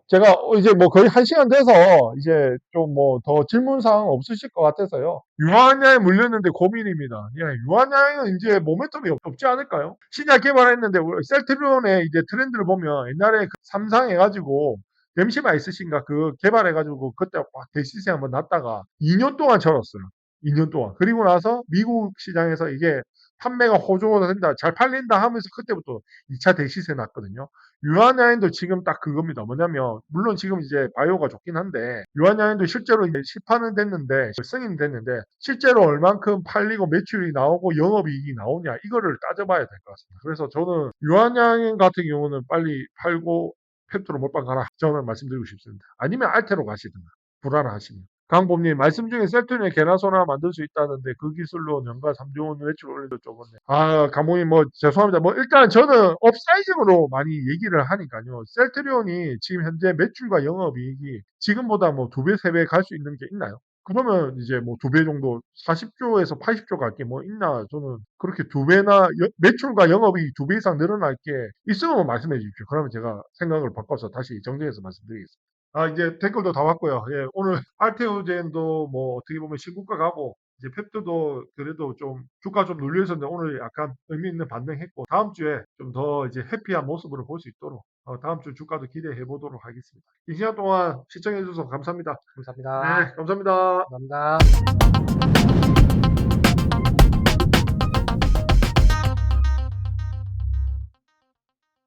제가 이제 뭐 거의 1시간 돼서 이제 좀 뭐 더 질문 사항 없으실 것 같아서요. 유한양에 물렸는데 고민입니다. 유한양은 이제 모멘텀이 없지 않을까요? 신약 개발했는데 셀트리온의 이제 트렌드를 보면 옛날에 삼상 해가지고 램시마 있으신가 그 개발해가지고 그때 막 대시세 한번 났다가 2년 동안 절었어요. 2년 동안. 그리고 나서 미국 시장에서 이게 판매가 호조가 된다, 잘 팔린다 하면서 그때부터 2차 대시세 났거든요. 유한야인도 지금 딱 그겁니다. 뭐냐면 물론 지금 이제 바이오가 좋긴 한데 유한야인도 실제로 이제 시판은 됐는데 승인 됐는데 실제로 얼만큼 팔리고 매출이 나오고 영업이익이 나오냐 이거를 따져봐야 될 것 같습니다. 그래서 저는 유한야인 같은 경우는 빨리 팔고 펩토로 몰빵 가라 저는 말씀드리고 싶습니다. 아니면 알테로 가시든가 불안하시면. 강범님 말씀 중에 셀트리온 개나소나 만들 수 있다는데 그 기술로 연간 3조 원 매출 올리도 적었네. 아 강범님 뭐 죄송합니다. 뭐 일단 저는 업사이징으로 많이 얘기를 하니까요. 셀트리온이 지금 현재 매출과 영업이익이 지금보다 뭐 2배, 3배 갈 수 있는 게 있나요? 그러면 이제 뭐 2배 정도 40조에서 80조 갈 게 뭐 있나 저는 그렇게 2배나 매출과 영업이 2배 이상 늘어날 게 있으면 말씀해 주십시오. 그러면 제가 생각을 바꿔서 다시 정리해서 말씀드리겠습니다. 아, 이제 댓글도 다 왔고요. 예, 오늘 알테오젠도 뭐 어떻게 보면 신고가 가고 이제 펩트도 그래도 좀 주가 좀 눌려 있었는데 오늘 약간 의미 있는 반등했고 다음 주에 좀 더 이제 해피한 모습으로 볼 수 있도록 다음 주 주가도 기대해 보도록 하겠습니다. 이 시간 동안 시청해 주셔서 감사합니다. 감사합니다. 네, 감사합니다. 감사합니다.